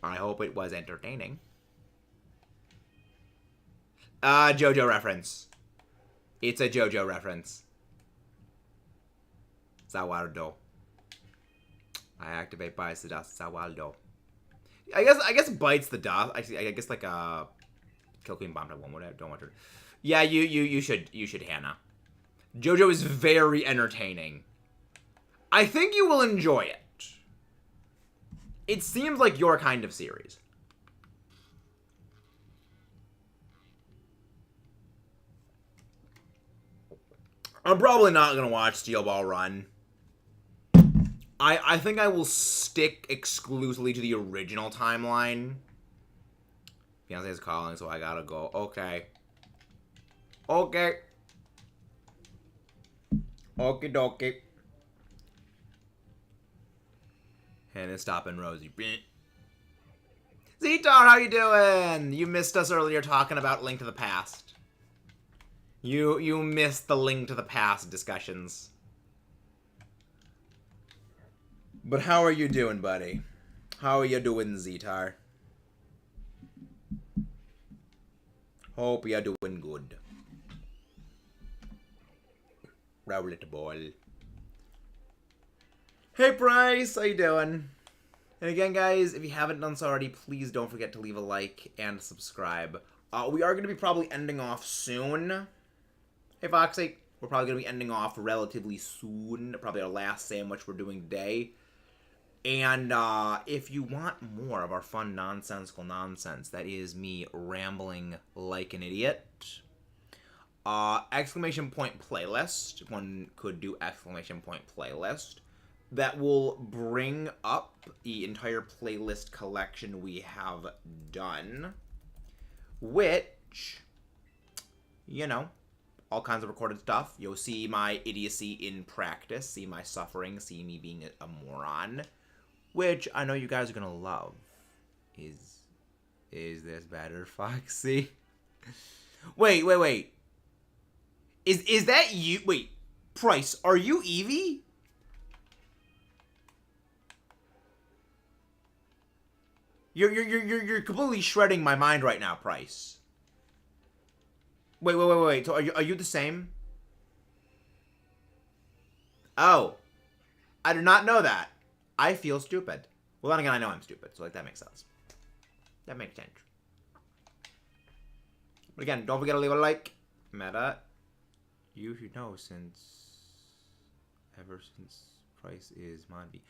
I hope it was entertaining. JoJo reference. It's a JoJo reference. Zawardo. I activate bias the dust. Zawardo. I guess bites the dust. I guess like Kill Queen Bomb type one. Whatever. Don't want to. Yeah, you should Hannah. JoJo is very entertaining. I think you will enjoy it. It seems like your kind of series. I'm probably not going to watch Steel Ball Run. I think I will stick exclusively to the original timeline. Fiance's calling, so I gotta go. Okay. Okay. Okie dokie. Hannah stopping Rosie. Zetar, how you doing? You missed us earlier talking about Link to the Past. You missed the Link to the Past discussions. But how are you doing, buddy? How are you doing, Zetar? Hope you're doing good. Roll it, boy. Hey, Bryce, how you doing? And again, guys, if you haven't done so already, please don't forget to leave a like and subscribe. We are going to be probably ending off soon. Hey, Foxy. We're probably going to be ending off relatively soon. Probably our last sandwich we're doing today. And if you want more of our fun, nonsensical nonsense, that is me rambling like an idiot. Exclamation point playlist. One could do exclamation point playlist. That will bring up the entire playlist collection we have done. Which, you know, all kinds of recorded stuff. You'll see my idiocy in practice. See my suffering. See me being a moron. Which I know you guys are going to love. Is this better, Foxy? Wait. Is that you? Wait, Price, are you Eevee? You're completely shredding my mind right now, Price. Wait. So are you the same? Oh, I did not know that. I feel stupid. Well, then again, I know I'm stupid, so like that makes sense. That makes sense. But again, don't forget to leave a like. Meta, you should know ever since Price is Monty.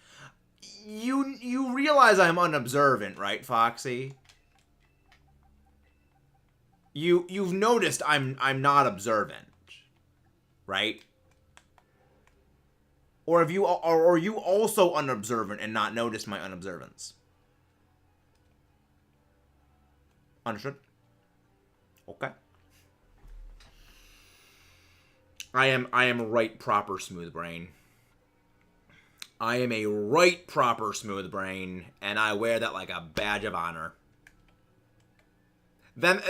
You realize I'm unobservant, right, Foxy? You've noticed I'm not observant, right? Or are you also unobservant and not noticed my unobservance? Understood? Okay. I am right proper smooth brain. I am a right proper smooth brain, and I wear that like a badge of honor. Then,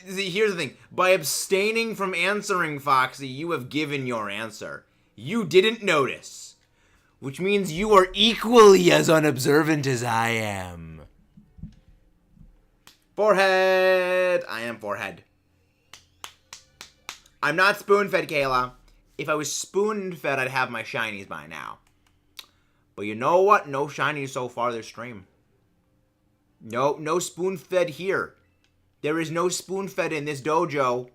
see, here's the thing. By abstaining from answering, Foxy, you have given your answer. You didn't notice. Which means you are equally as unobservant as I am. Forehead! I am forehead. I'm not spoon-fed, Kayla. If I was spoon-fed, I'd have my shinies by now. But you know what? No shinies so far this stream. No spoon-fed here. There is no spoon-fed in this dojo.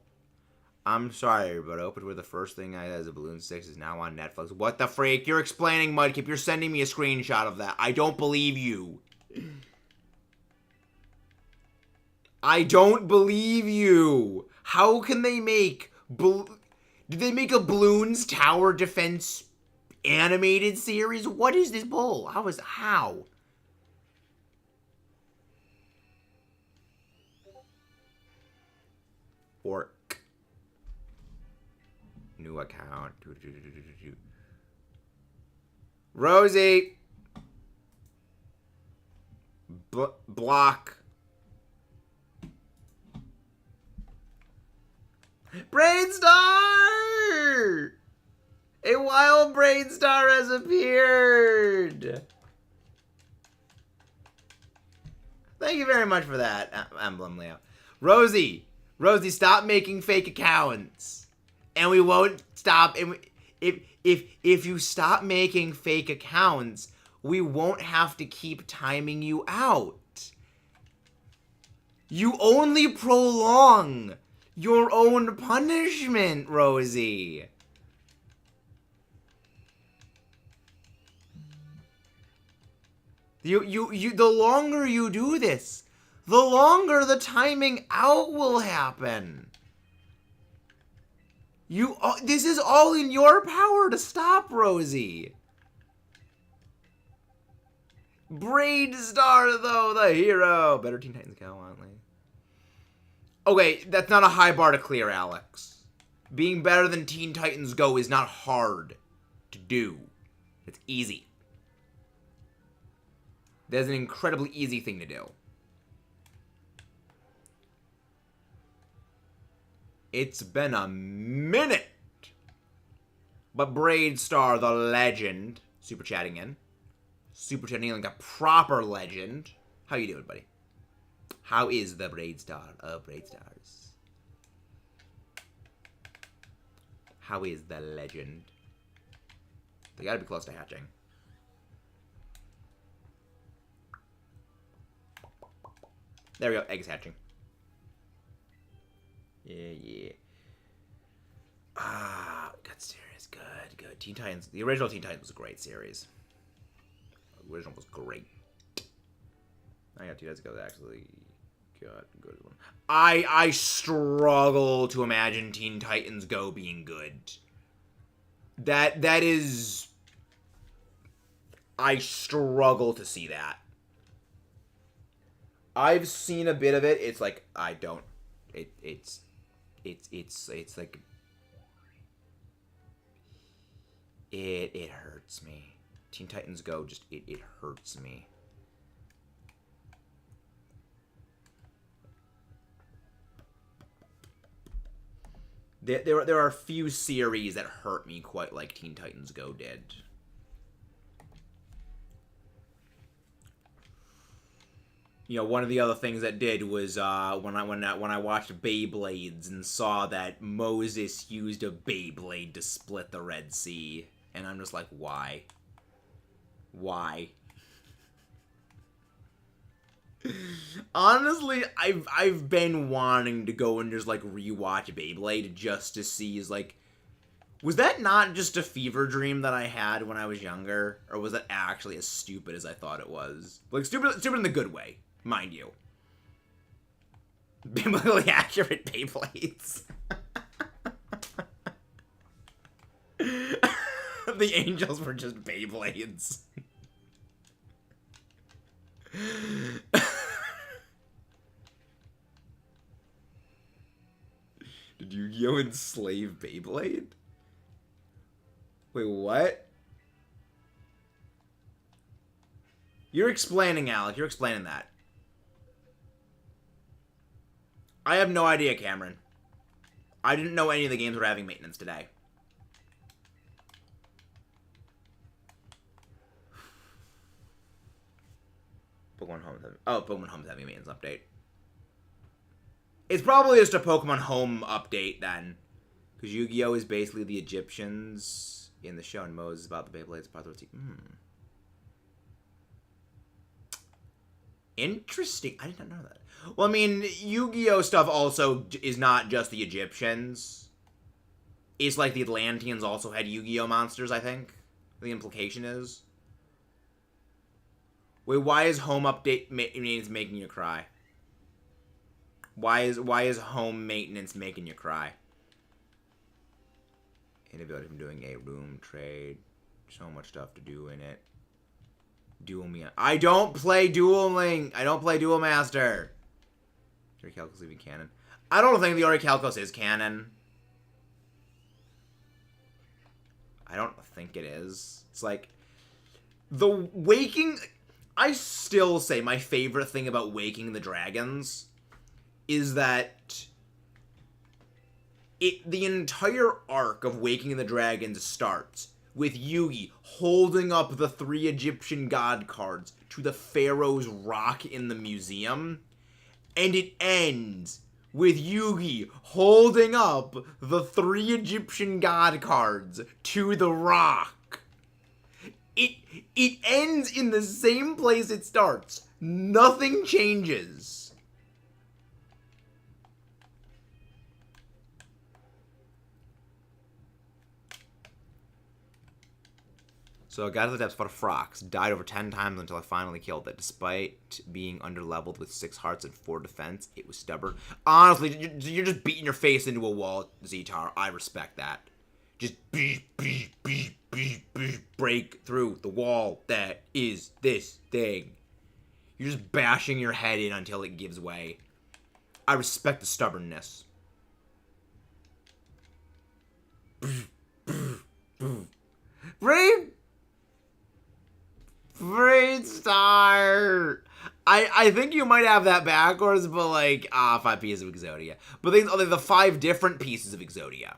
I'm sorry, but Open were the first thing I had as a Balloon 6 is now on Netflix. What the freak? You're explaining, Mudkip. You're sending me a screenshot of that. I don't believe you. I don't believe you. How can they make... Did they make a Bloons Tower Defense animated series? What is this bull? How? Orc. New account. Rosie. Block. Brainstar! A wild Brainstar has appeared! Thank you very much for that, Emblem Leo. Rosie, stop making fake accounts. And we won't stop. If you stop making fake accounts, we won't have to keep timing you out. You only prolong your own punishment, Rosie. The longer you do this, the longer the timing out will happen. This is all in your power to stop, Rosie. Brainstar, though, the hero. Better Teen Titans Go, aren't they? Okay, that's not a high bar to clear, Alex. Being better than Teen Titans Go is not hard to do. It's easy. That's an incredibly easy thing to do. It's been a minute. But Braidstar, the legend, super chatting in. Super chatting in like a proper legend. How you doing, buddy? How is the Braidstar of Braidstars? How is the legend? They gotta be close to hatching. There we go, eggs hatching. Yeah. Got Teen Titans. The original Teen Titans was a great series. The original was great. I got 2 days ago that actually got a good one. I struggle to imagine Teen Titans Go being good. That is... I struggle to see that. I've seen a bit of it. It's like, I don't... It's like... It hurts me. Teen Titans Go just... It hurts me. There are a few series that hurt me quite like Teen Titans Go did. You know, one of the other things that did was when I watched Beyblades and saw that Moses used a Beyblade to split the Red Sea, and I'm just like, why? Why? Honestly, I've been wanting to go and just like rewatch Beyblade just to see, is like, was that not just a fever dream that I had when I was younger, or was that actually as stupid as I thought it was? Like stupid in the good way, mind you. Biblically accurate Beyblades. The angels were just Beyblades. Did Yu-Gi-Oh! Enslave Beyblade? Wait, what? You're explaining, Alec. You're explaining that. I have no idea, Cameron. I didn't know any of the games were having maintenance today. Pokemon Home's having a maintenance update. It's probably just a Pokemon Home update then. Because Yu-Gi-Oh! Is basically the Egyptians in the show, and Moses is about the Beyblades part of the team. Interesting. I did not know that. Well, I mean, Yu-Gi-Oh! Stuff also is not just the Egyptians. It's like the Atlanteans also had Yu-Gi-Oh! Monsters, I think. The implication is. Wait, why is Home update maintenance making you cry? Why is Home maintenance making you cry? Inability from doing a room trade. So much stuff to do in it. Duel me. I don't play Duel Link. I don't play Duel Master. Orichalcos leaving canon. I don't think the Orichalcos is canon. I don't think it is. It's like the Waking. I still say my favorite thing about Waking the Dragons is that the entire arc of Waking the Dragons starts with Yugi holding up the 3 Egyptian god cards to the Pharaoh's rock in the museum, and it ends with Yugi holding up the 3 Egyptian god cards to the rock. It ends in the same place it starts. Nothing changes. So I got to the depths, fought a Frox, died over 10 times until I finally killed it. Despite being underleveled with 6 hearts and 4 defense, it was stubborn. Honestly, you're just beating your face into a wall, Zetar. I respect that. Just break through the wall that is this thing. You're just bashing your head in until it gives way. I respect the stubbornness. Brain Star. I think you might have that backwards, but like 5 pieces of Exodia. But the 5 different pieces of Exodia.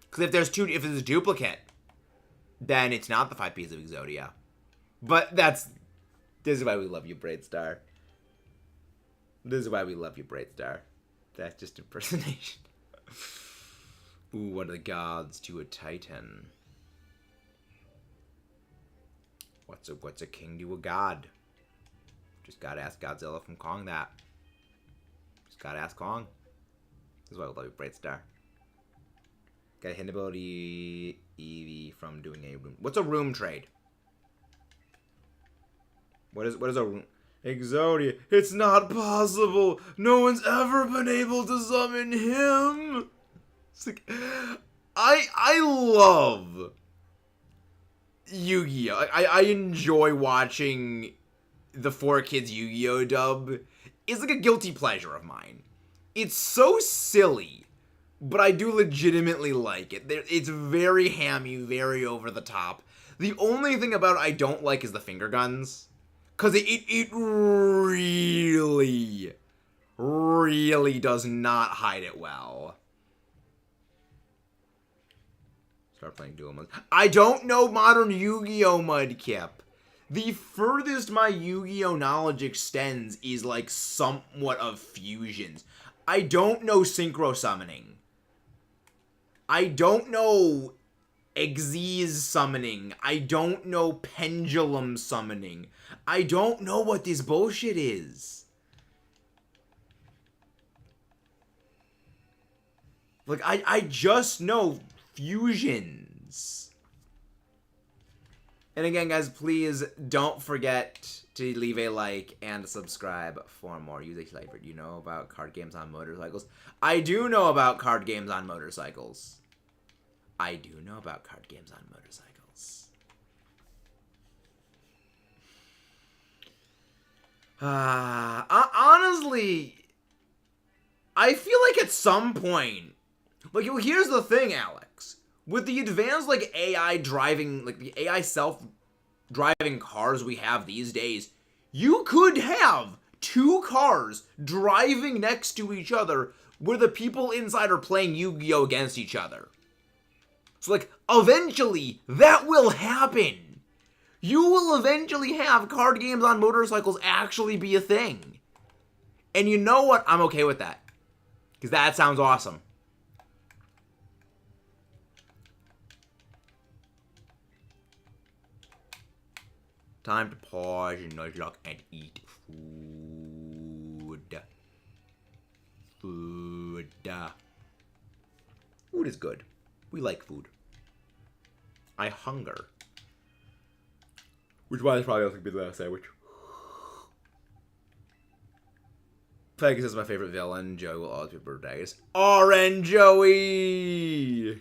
Because if there's a duplicate, then it's not the 5 pieces of Exodia. But this is why we love you, Braidstar. This is why we love you, Braidstar. That's just impersonation. Ooh, what are the gods to a Titan? What's a king to a god? Just gotta ask Godzilla from Kong that. Just gotta ask Kong. This is why we love you, Braidstar. Get a hidden ability Eevee from doing a room. What's a room trade? What is a room? Exodia. It's not possible. No one's ever been able to summon him. It's like, I love Yu-Gi-Oh! I enjoy watching the 4Kids Yu-Gi-Oh! Dub. It's like a guilty pleasure of mine. It's so silly, but I do legitimately like it. It's very hammy, very over the top. The only thing about it I don't like is the finger guns. Because it really, really does not hide it well. Start playing dual modes. I don't know modern Yu-Gi-Oh! Mudkip. The furthest my Yu-Gi-Oh! Knowledge extends is like somewhat of fusions. I don't know synchro summoning. I don't know Xyz summoning. I don't know pendulum summoning. I don't know what this bullshit is. Like, I just know fusions. And again, guys, please don't forget to leave a like and subscribe for more. Use a flavor. Do you know about card games on motorcycles? I do know about card games on motorcycles. I do know about card games on motorcycles. Honestly, I feel like at some point, like, here's the thing, Alex. With the advanced, like, AI driving, like, the AI self-driving cars we have these days, you could have two cars driving next to each other where the people inside are playing Yu-Gi-Oh! Against each other. So, like, eventually, that will happen. You will eventually have card games on motorcycles actually be a thing. And you know what? I'm okay with that. Because that sounds awesome. Time to pause your nuzlocke and eat food. Food. Food is good. We like food. I hunger. Which one is probably going to be the last sandwich. Pegasus is my favorite villain. Joey will always be birthdays. RN Joey!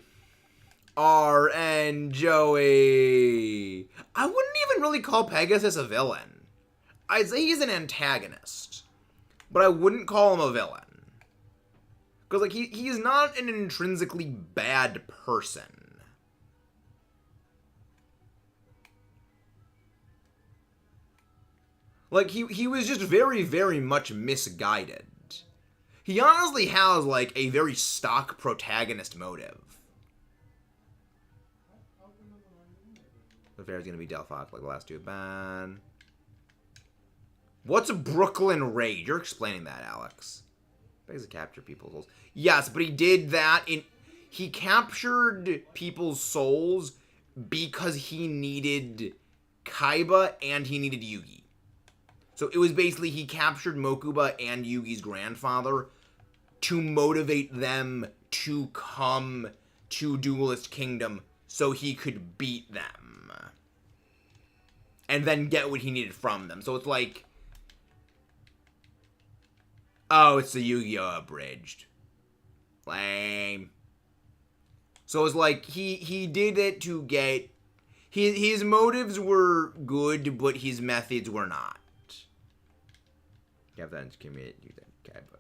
RN Joey! I wouldn't even really call Pegasus a villain. I'd say he's an antagonist. But I wouldn't call him a villain. Because, like, he's not an intrinsically bad person. Like, he was just very, very much misguided. He honestly has, like, a very stock protagonist motive. The fair's gonna be Delphox, like the last two. Ban. What's Brooklyn Raid? You're explaining that, Alex. Basically capture people's souls. Yes, but he did that in... He captured people's souls because he needed Kaiba and he needed Yugi. So it was basically he captured Mokuba and Yugi's grandfather to motivate them to come to Duelist Kingdom so he could beat them. And then get what he needed from them. So it's like... Oh, it's the Yu-Gi-Oh! Abridged. Lame. So it's like, he did it to get... His motives were good, but his methods were not. You have that commit, use that Kaiba.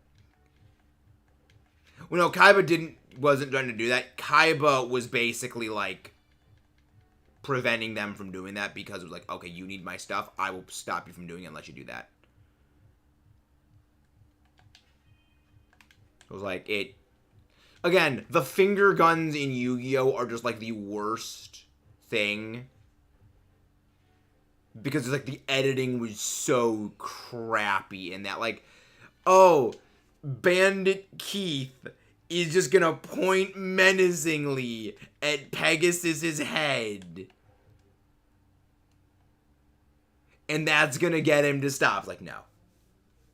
Well, no, Kaiba wasn't trying to do that. Kaiba was basically, like, preventing them from doing that because it was like, okay, you need my stuff, I will stop you from doing it unless you do that. It was like, it... Again, the finger guns in Yu-Gi-Oh! Are just, like, the worst thing. Because, like, the editing was so crappy in that, like, oh, Bandit Keith is just gonna point menacingly at Pegasus's head. And that's gonna get him to stop. It's like, no.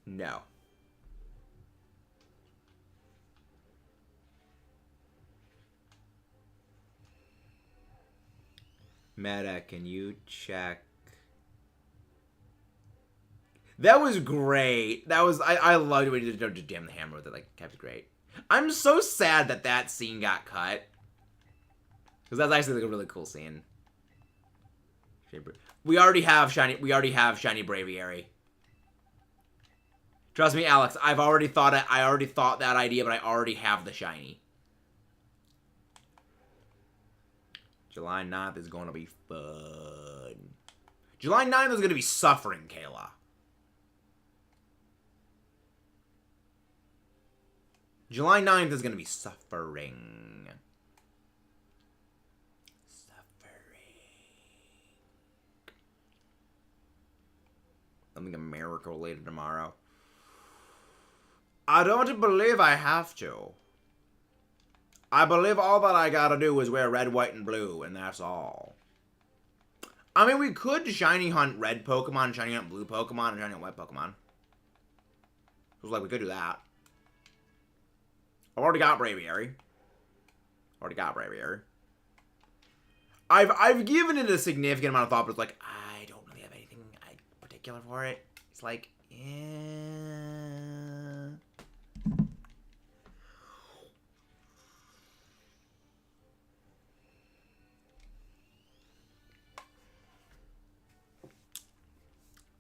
No. Meta, can you check? That was great. That was I loved it when you did damn the hammer with it. Like, kept it great. I'm so sad that that scene got cut. Because that's actually like a really cool scene. We already have shiny Braviary. Trust me, Alex. I already thought that idea, but I already have the shiny. July 9th is going to be fun. July 9th is going to be suffering, Kayla. July 9th is going to be suffering. Something America related tomorrow. I don't believe I have to. I believe all that I gotta do is wear red, white, and blue, and that's all. I mean, we could shiny hunt red Pokemon, shiny hunt blue Pokemon, and shiny hunt white Pokemon. It was like, we could do that. I've already got Braviary. I've given it a significant amount of thought, but it's like, I don't really have anything particular for it. It's like,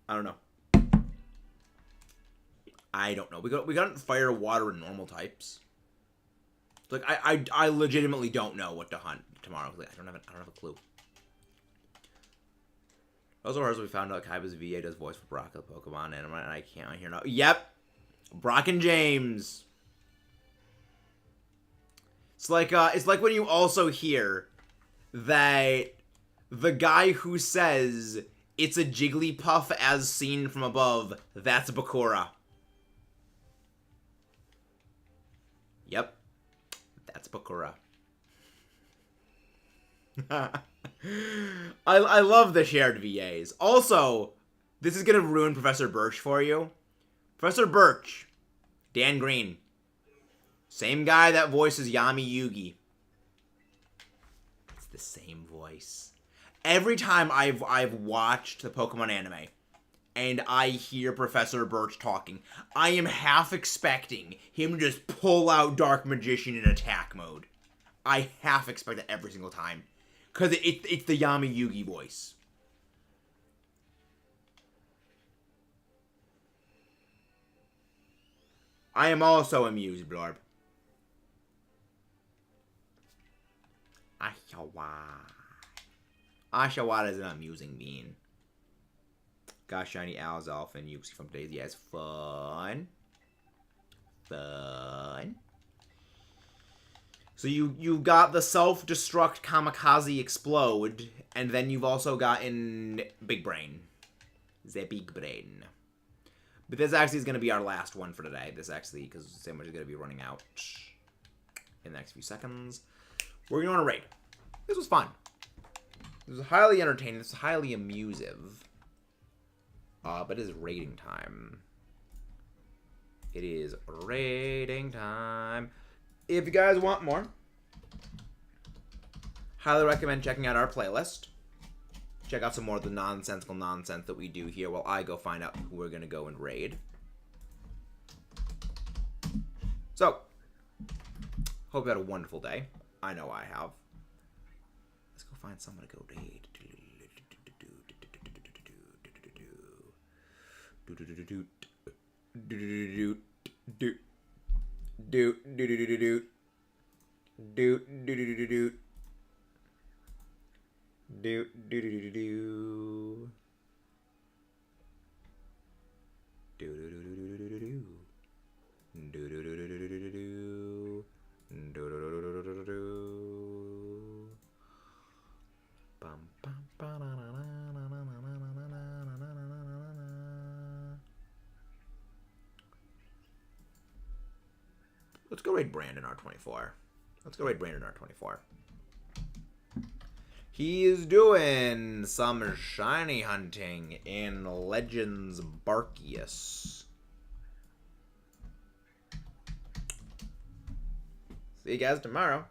I don't know. We got fire, water, and normal types. Like, I legitimately don't know what to hunt tomorrow. Like, I don't have a clue. Also, as we found out, Kaiba's VA does voice for Brock of Pokemon, and I can't hear now. Yep, Brock and James. It's like when you also hear that the guy who says it's a Jigglypuff as seen from above, that's Bakura. Yep. That's Bakura. I love the shared VAs. Also, this is gonna ruin Professor Birch for you. Professor Birch, Dan Green, same guy that voices Yami Yugi. It's the same voice. Every time I've watched the Pokemon anime, and I hear Professor Birch talking, I am half expecting him to just pull out Dark Magician in attack mode. I half expect that every single time. Because it's the Yami Yugi voice. I am also amused, Blorb. Ashawada is an amusing bean. Got shiny Alzalf and Yuxi from Daisy. Yeah, it's fun. So you got the self-destruct Kamikaze Explode, and then you've also gotten Big Brain. The Big Brain. But this actually is going to be our last one for today. This actually, because Sandwich is going to be running out in the next few seconds. We're going on a raid. This was fun. This was highly entertaining. This was highly amusive. But it is raiding time. It is raiding time. If you guys want more, highly recommend checking out our playlist. Check out some more of the nonsensical nonsense that we do here while I go find out who we're going to go and raid. So, hope you had a wonderful day. I know I have. Let's go find someone to go raid. Let's go raid Brandon R24. He is doing some shiny hunting in Legends Barkius. See you guys tomorrow.